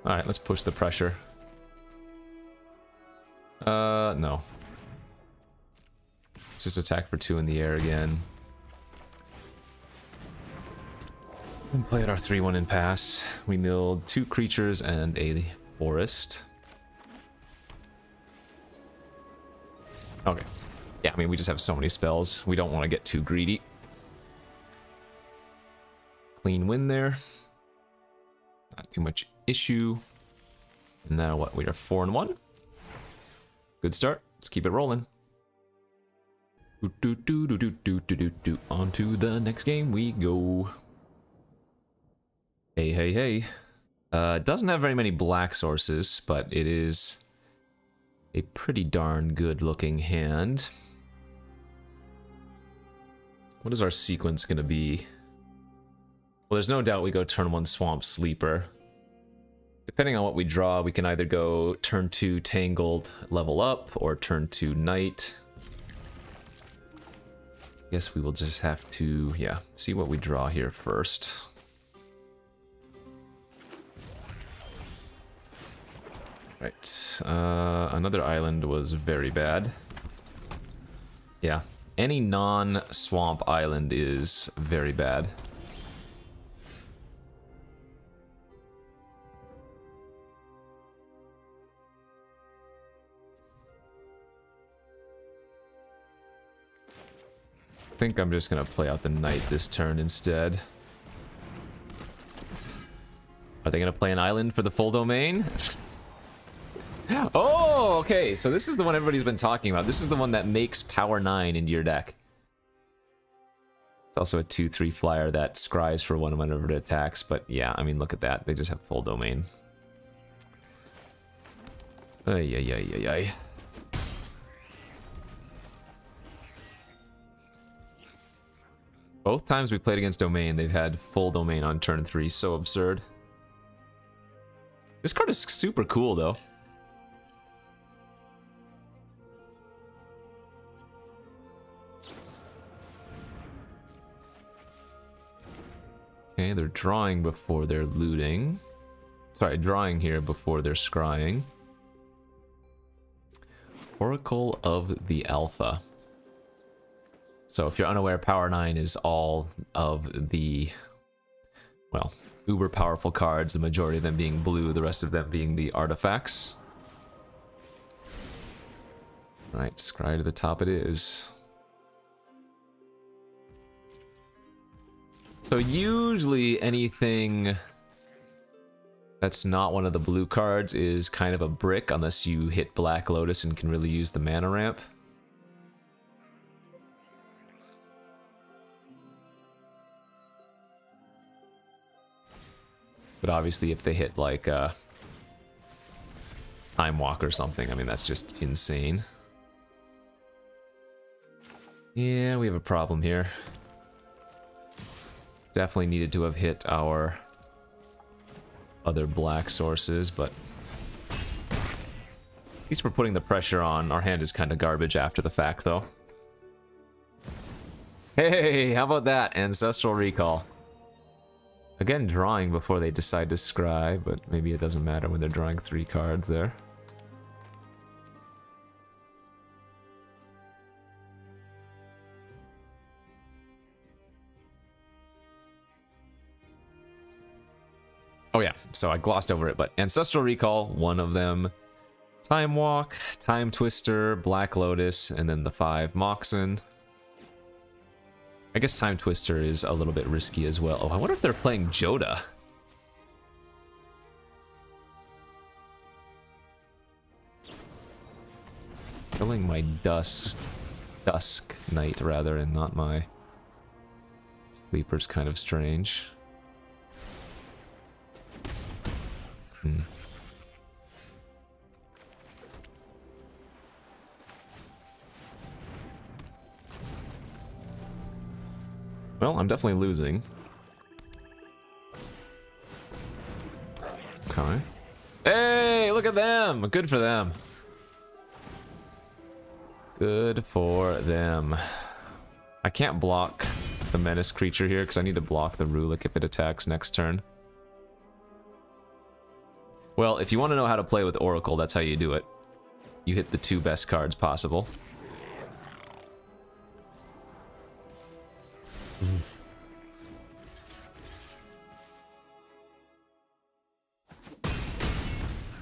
Alright, let's push the pressure. No. just attack for 2 in the air again. And play at our 3-1 and pass. We milled 2 creatures and a forest. Okay. Yeah, I mean, we just have so many spells. We don't want to get too greedy. Clean win there. Not too much issue. And now what? We are 4-1. Good start. Let's keep it rolling. On to the next game we go. Hey, hey, hey. It doesn't have very many black sources, but it is a pretty darn good looking hand. What is our sequence going to be? Well, there's no doubt we go turn 1 Swamp Sleeper. Depending on what we draw, we can either go turn 2 Tangled, level up, or turn 2 Knight. Guess we will just have to, yeah, see what we draw here first. Right, another island was very bad. Yeah, any non-swamp island is very bad. I think I'm just gonna play out the Knight this turn instead. Are they gonna play an island for the full domain? Oh, okay, so this is the one everybody's been talking about. This is the one that makes power 9 into your deck. It's also a 2/3 flyer that scries for 1 whenever it attacks, but yeah, I mean, look at that. They just have full domain. Ay, ay, ay, ay, ay. Both times we played against Domain, they've had full domain on turn 3. So absurd. This card is super cool, though. Okay, they're drawing before they're looting. Sorry, drawing here before they're scrying. Oracle of the Alpha. So if you're unaware, Power 9 is all of the, well, uber powerful cards, the majority of them being blue, the rest of them being the artifacts. Right, scry to the top it is. So usually anything that's not one of the blue cards is kind of a brick, unless you hit Black Lotus and can really use the mana ramp. But obviously if they hit like Time Walk or something, I mean, that's just insane. Yeah, we have a problem here. Definitely needed to have hit our other black sources, but at least we're putting the pressure on. Our hand is kind of garbage after the fact, though. Hey, how about that? Ancestral Recall. Again, drawing before they decide to scry, but maybe it doesn't matter when they're drawing 3 cards there. Oh yeah, so I glossed over it, but Ancestral Recall, one of them. Time Walk, Time Twister, Black Lotus, and then the 5 Moxen. I guess Time Twister is a little bit risky as well. Oh, I wonder if they're playing Joda. Killing my Dusk Knight, rather, and not my Sleeper's kind of strange. Well, I'm definitely losing. Okay. Hey, look at them! Good for them. Good for them. I can't block the Menace creature here because I need to block the Rulik if it attacks next turn. Well, if you want to know how to play with Oracle, that's how you do it. You hit the 2 best cards possible.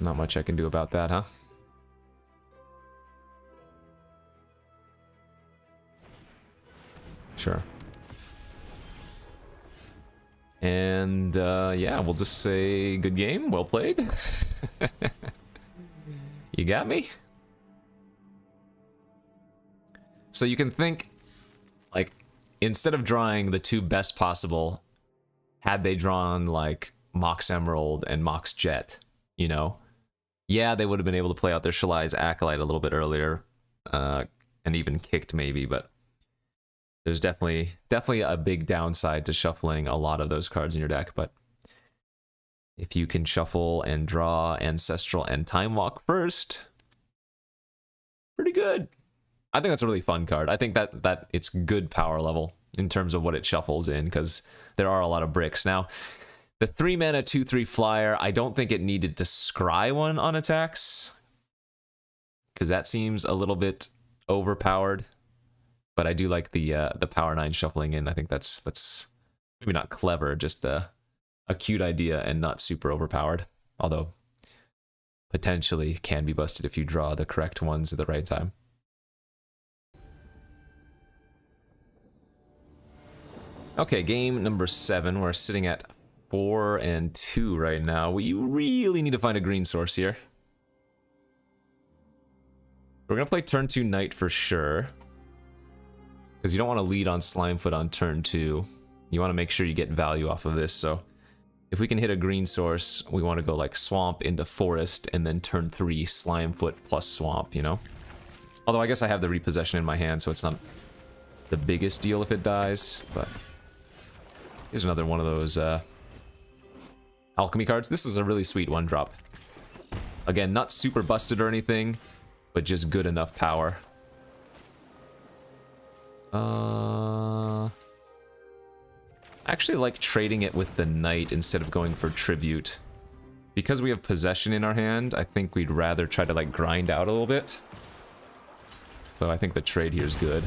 Not much I can do about that, huh? Sure. And yeah, we'll just say good game, well played. You got me? So you can think, like, instead of drawing the two best possible, had they drawn, like, Mox Emerald and Mox Jet, you know? Yeah, they would have been able to play out their Shalai's Acolyte a little bit earlier, and even kicked maybe, but there's definitely a big downside to shuffling a lot of those cards in your deck, but if you can shuffle and draw Ancestral and Time Walk first, pretty good. I think that's a really fun card. I think that it's good power level in terms of what it shuffles in, because there are a lot of bricks. Now, the 3-mana 2/3 flyer, I don't think it needed to scry one on attacks, because that seems a little bit overpowered. But I do like the power 9 shuffling in. I think that's maybe not clever, just a cute idea and not super overpowered. Although potentially can be busted if you draw the correct ones at the right time. Okay, game number 7. We're sitting at 4-2 right now. We really need to find a green source here. We're gonna play turn 2 Knight for sure, because you don't want to lead on Slimefoot on turn 2. You want to make sure you get value off of this. So if we can hit a green source, we want to go like Swamp into Forest, and then turn 3 Slimefoot plus Swamp, you know? Although I guess I have the repossession in my hand, so it's not the biggest deal if it dies, but here's another one of those Alchemy cards. This is a really sweet 1-drop. Again, not super busted or anything, but just good enough power. I actually like trading it with the Knight instead of going for Tribute. Because we have possession in our hand, I think we'd rather try to like grind out a little bit. So I think the trade here is good.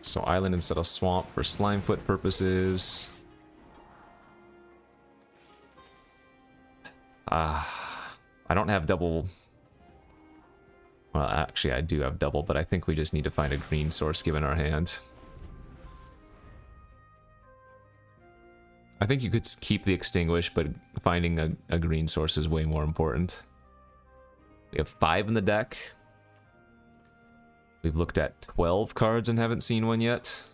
So Island instead of Swamp for Slimefoot purposes. I don't have double. Well, actually I do have double, but I think we just need to find a green source given our hand. I think you could keep the Extinguish, but finding a green source is way more important. We have 5 in the deck. We've looked at 12 cards and haven't seen one yet.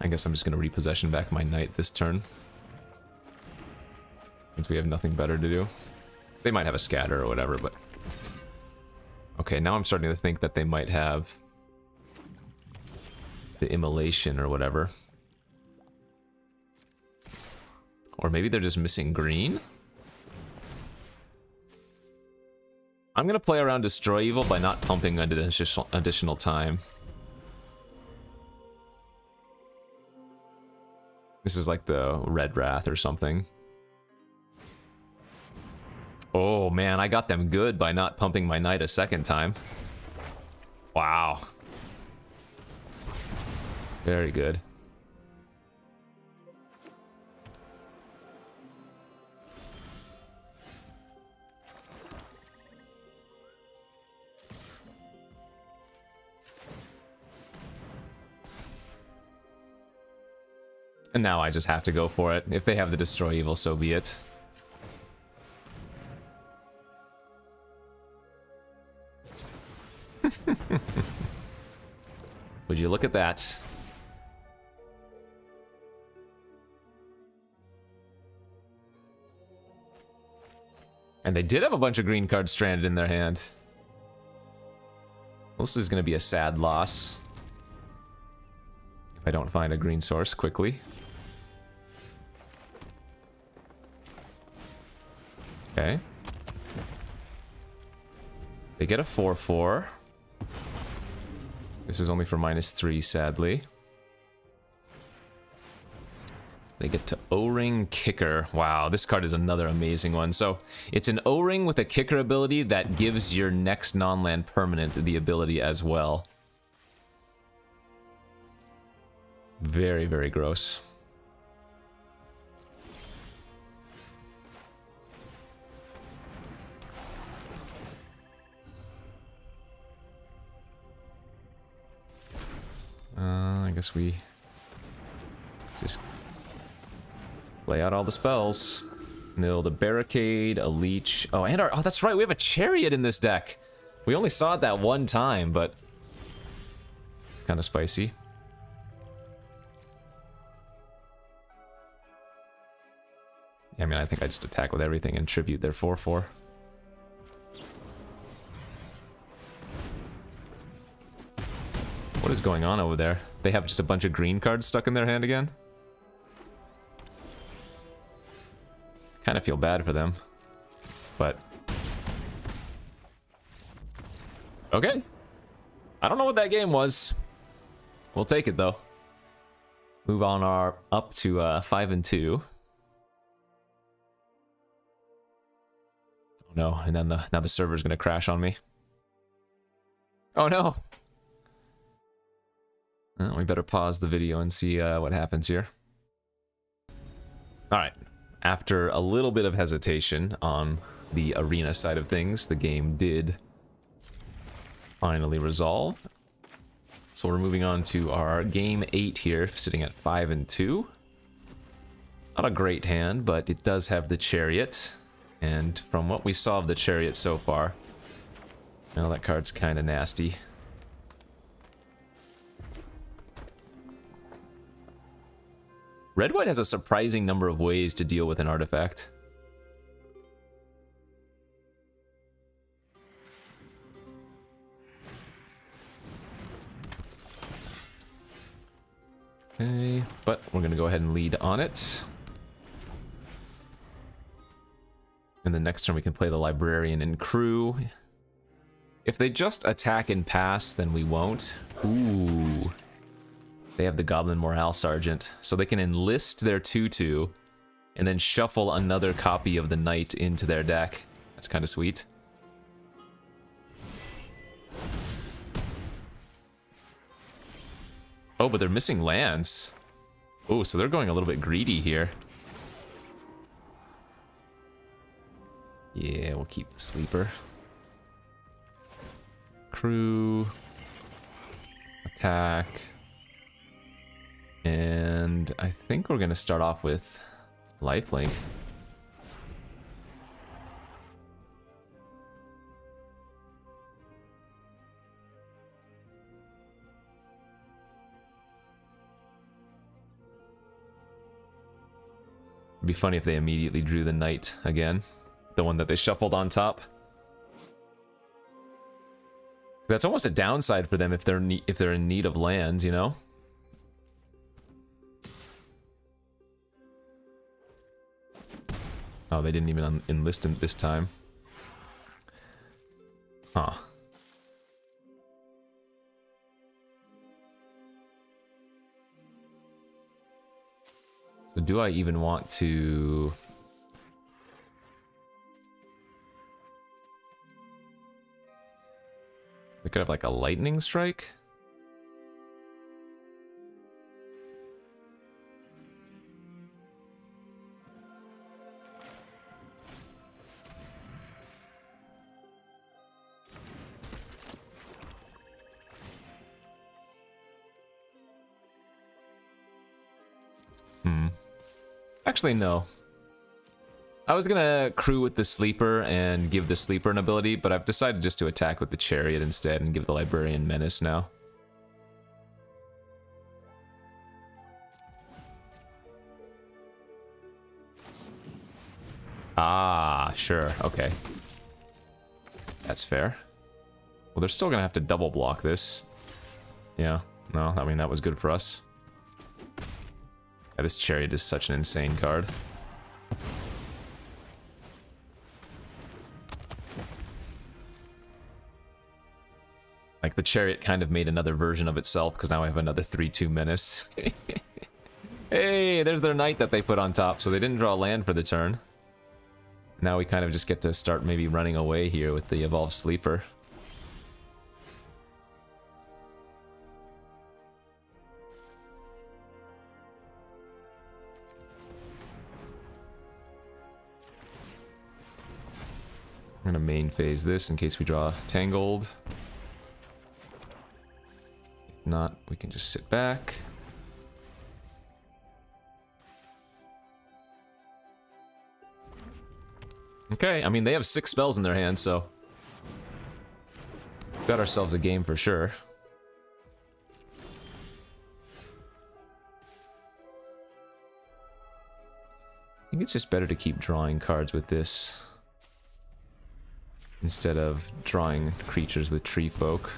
I guess I'm just going to repossession back my Knight this turn, since we have nothing better to do. They might have a Scatter or whatever, but... Okay, now I'm starting to think that they might have the Immolation or whatever. Or maybe they're just missing green? I'm going to play around Destroy Evil by not pumping additional time. This is like the Red Wrath or something. Oh man, I got them good by not pumping my Knight a second time. Wow. Very good. And now I just have to go for it. If they have the Destroy Evil, so be it. Would you look at that? And they did have a bunch of green cards stranded in their hand. Well, this is going to be a sad loss if I don't find a green source quickly. Okay. They get a 4/4. This is only for -3, sadly. They get to O-Ring Kicker. Wow, this card is another amazing one. So it's an O-Ring with a Kicker ability that gives your next non-land permanent the ability as well. Very, very gross. I guess we just lay out all the spells. Mill the Barricade, a Leech. Oh, and our... Oh, that's right, we have a Chariot in this deck. We only saw it that one time, but... kind of spicy. I mean, I think I just attack with everything and tribute their 4/4. What is going on over there? They have just a bunch of green cards stuck in their hand again? Kind of feel bad for them. But... okay. I don't know what that game was. We'll take it, though. Move on up to 5-2. Oh no, and then now the server's gonna crash on me. Oh no! Well, we better pause the video and see what happens here. Alright, after a little bit of hesitation on the arena side of things, the game did finally resolve. So we're moving on to our game 8 here, sitting at 5-2. Not a great hand, but it does have the Chariot. And from what we saw of the Chariot so far, well, that card's kind of nasty. Red-White has a surprising number of ways to deal with an artifact. Okay, but we're going to go ahead and lead on it. And the next turn we can play the Librarian and Crew. If they just attack and pass, then we won't. Ooh. They have the Goblin Morale Sergeant, so they can enlist their 2/2 and then shuffle another copy of the Knight into their deck. That's kind of sweet. Oh, but they're missing lands. Oh, so they're going a little bit greedy here. Yeah, we'll keep the Sleeper. Crew. Attack. And I think we're going to start off with Lifelink. It'd be funny if they immediately drew the Knight again. The one that they shuffled on top. That's almost a downside for them if they're in need of lands, you know? Oh, they didn't even enlist him this time. Huh. So do I even want to... They could have like a lightning strike? Actually, no. I was gonna crew with the Sleeper and give the Sleeper an ability, but I've decided just to attack with the Chariot instead and give the Librarian Menace now. Ah, sure, okay. That's fair. Well, they're still gonna have to double block this. Yeah, no, I mean, that was good for us. Yeah, this Chariot is such an insane card. Like, the Chariot kind of made another version of itself, because now I have another 3/2 Menace. Hey, there's their knight that they put on top, so they didn't draw land for the turn. Now we kind of just get to start maybe running away here with the Evolved Sleeper. I'm gonna main phase this in case we draw Tangled. If not, we can just sit back. Okay, I mean, they have 6 spells in their hand, so... we've got ourselves a game for sure. I think it's just better to keep drawing cards with this instead of drawing creatures with Tree Folk.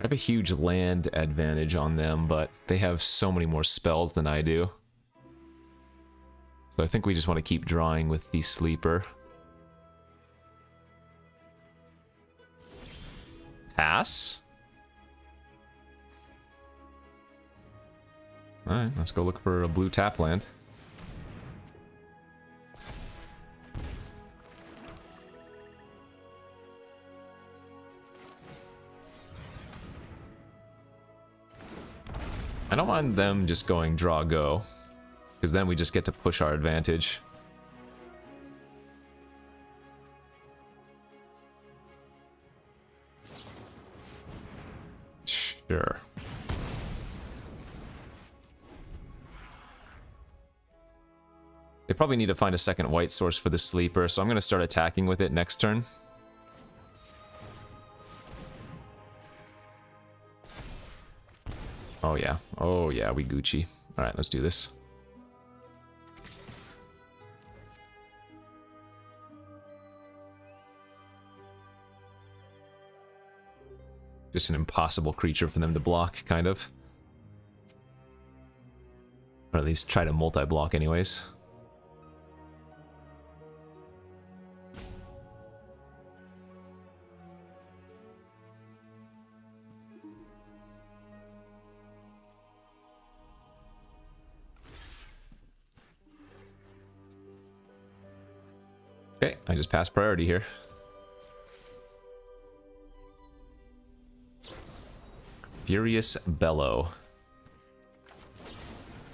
I have a huge land advantage on them, but they have so many more spells than I do. So I think we just want to keep drawing with the Sleeper. Pass? Alright, let's go look for a blue tap land. I don't mind them just going draw go, because then we just get to push our advantage. Sure. They probably need to find a second white source for the Sleeper, so I'm going to start attacking with it next turn. Oh yeah, we Gucci. Alright, let's do this. Just an impossible creature for them to block, kind of. Or at least try to multi-block anyways. Okay, I just passed priority here. Furious Bellow.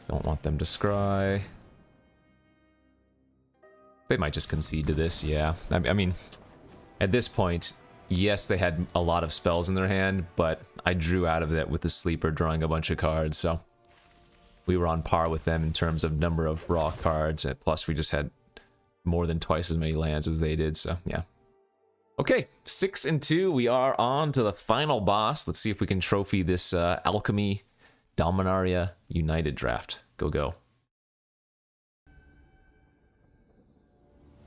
Don't want them to scry. They might just concede to this, yeah. I mean, at this point, yes, they had a lot of spells in their hand, but I drew out of that with the Sleeper drawing a bunch of cards, so we were on par with them in terms of number of raw cards, and plus we just had more than twice as many lands as they did, so yeah. Okay, 6-2, we are on to the final boss. Let's see if we can trophy this Alchemy Dominaria United draft. Go.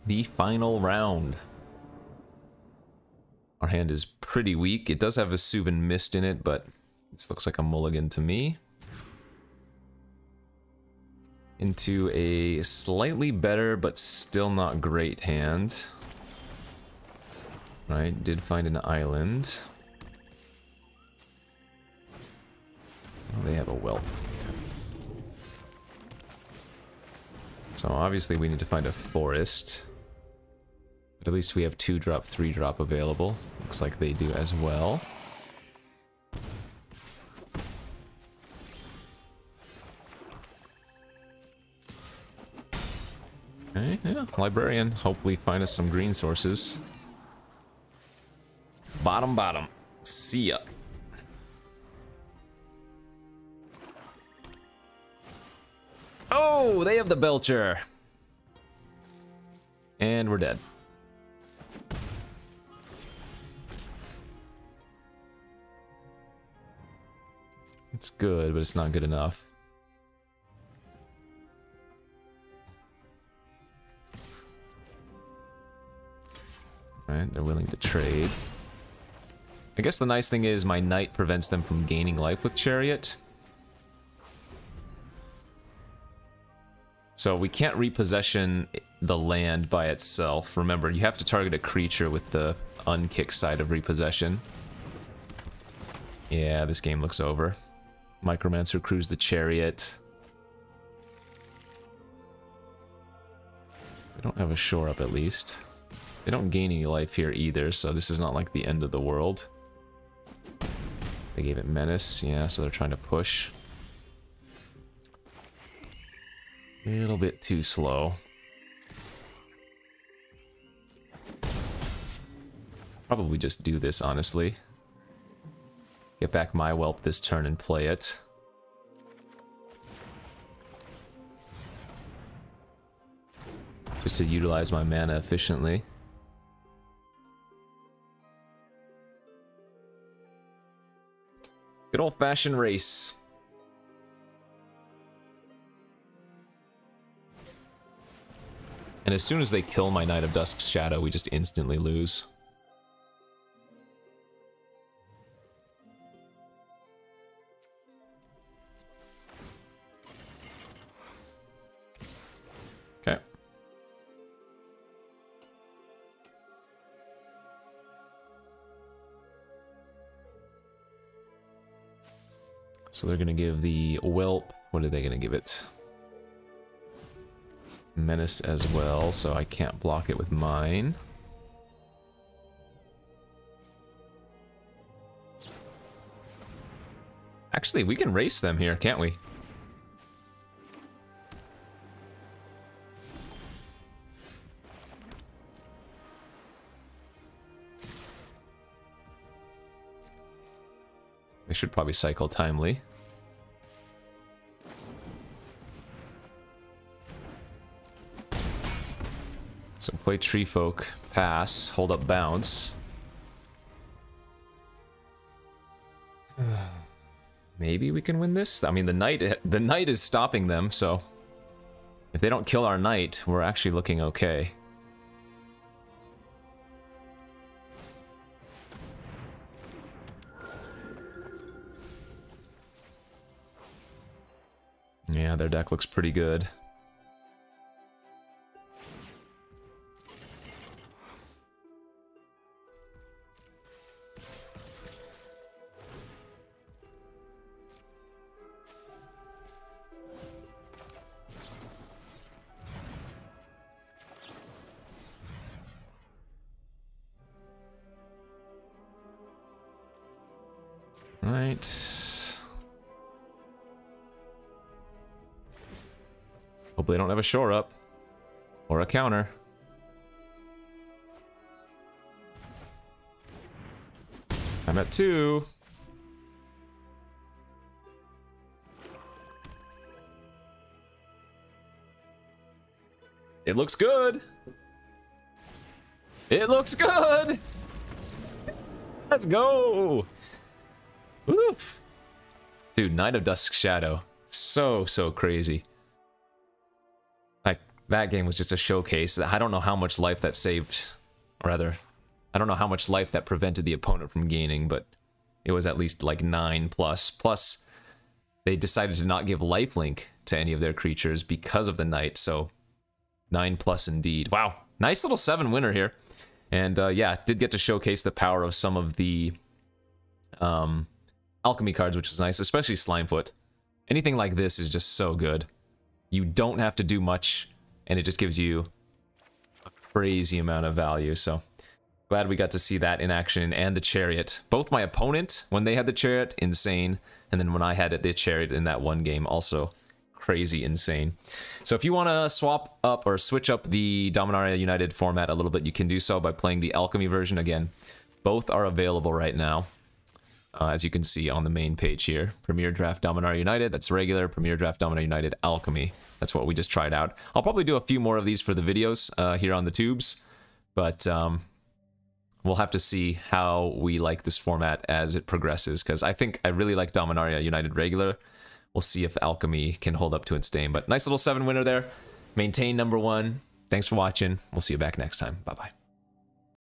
The final round. Our hand is pretty weak. It does have a Suvin Mist in it, but this looks like a mulligan to me. Into a slightly better, but still not great hand. Right, did find an island. Oh, they have a whelp. So obviously we need to find a forest. But at least we have 2-drop, 3-drop available. Looks like they do as well. Okay, yeah, Librarian. Hopefully find us some green sources. Bottom. See ya. Oh, they have the Belcher. And we're dead. It's good, but it's not good enough. Alright, they're willing to trade. I guess the nice thing is my knight prevents them from gaining life with Chariot. So we can't repossession the land by itself. Remember, you have to target a creature with the unkick side of repossession. Yeah, this game looks over. Micromancer crews the chariot. They don't have a shore up at least. They don't gain any life here either, so this is not like the end of the world. They gave it menace, yeah, so they're trying to push. A little bit too slow. Probably just do this, honestly. Get back my whelp this turn and play it. Just to utilize my mana efficiently. Good old-fashioned race. And as soon as they kill my Knight of Dusk's Shadow, we just instantly lose. Okay. So they're gonna give the whelp. What are they gonna give it? Menace as well, so I can't block it with mine. Actually, we can race them here, can't we? They should probably cycle timely. So play Tree Folk, pass, hold up bounce. Maybe we can win this? I mean, the knight is stopping them, so if they don't kill our knight, we're actually looking okay. Yeah, their deck looks pretty good. Right. Hope they don't have a shore up. Or a counter. I'm at 2. It looks good. It looks good. Let's go. Oof. Dude, Knight of Dusk's Shadow. So crazy. Like, that game was just a showcase. I don't know how much life that saved. Or rather, I don't know how much life that prevented the opponent from gaining, but it was at least like 9+. Plus, they decided to not give lifelink to any of their creatures because of the Knight, so 9+ indeed. Wow, nice little 7 winner here. And yeah, did get to showcase the power of some of the Alchemy cards, which was nice, especially Slimefoot. Anything like this is just so good. You don't have to do much, and it just gives you a crazy amount of value, so glad we got to see that in action, and the Chariot. Both my opponent, when they had the Chariot, insane, and then when I had the Chariot in that one game, also crazy insane. So if you want to swap up or switch up the Dominaria United format a little bit, you can do so by playing the Alchemy version. Again, both are available right now. As you can see on the main page here. Premier Draft Dominaria United, that's regular. Premier Draft Dominaria United Alchemy. That's what we just tried out. I'll probably do a few more of these for the videos here on the tubes, but we'll have to see how we like this format as it progresses, because I think I really like Dominaria United regular. We'll see if Alchemy can hold up to its name, but nice little 7 winner there. Maintain #1. Thanks for watching. We'll see you back next time. Bye-bye.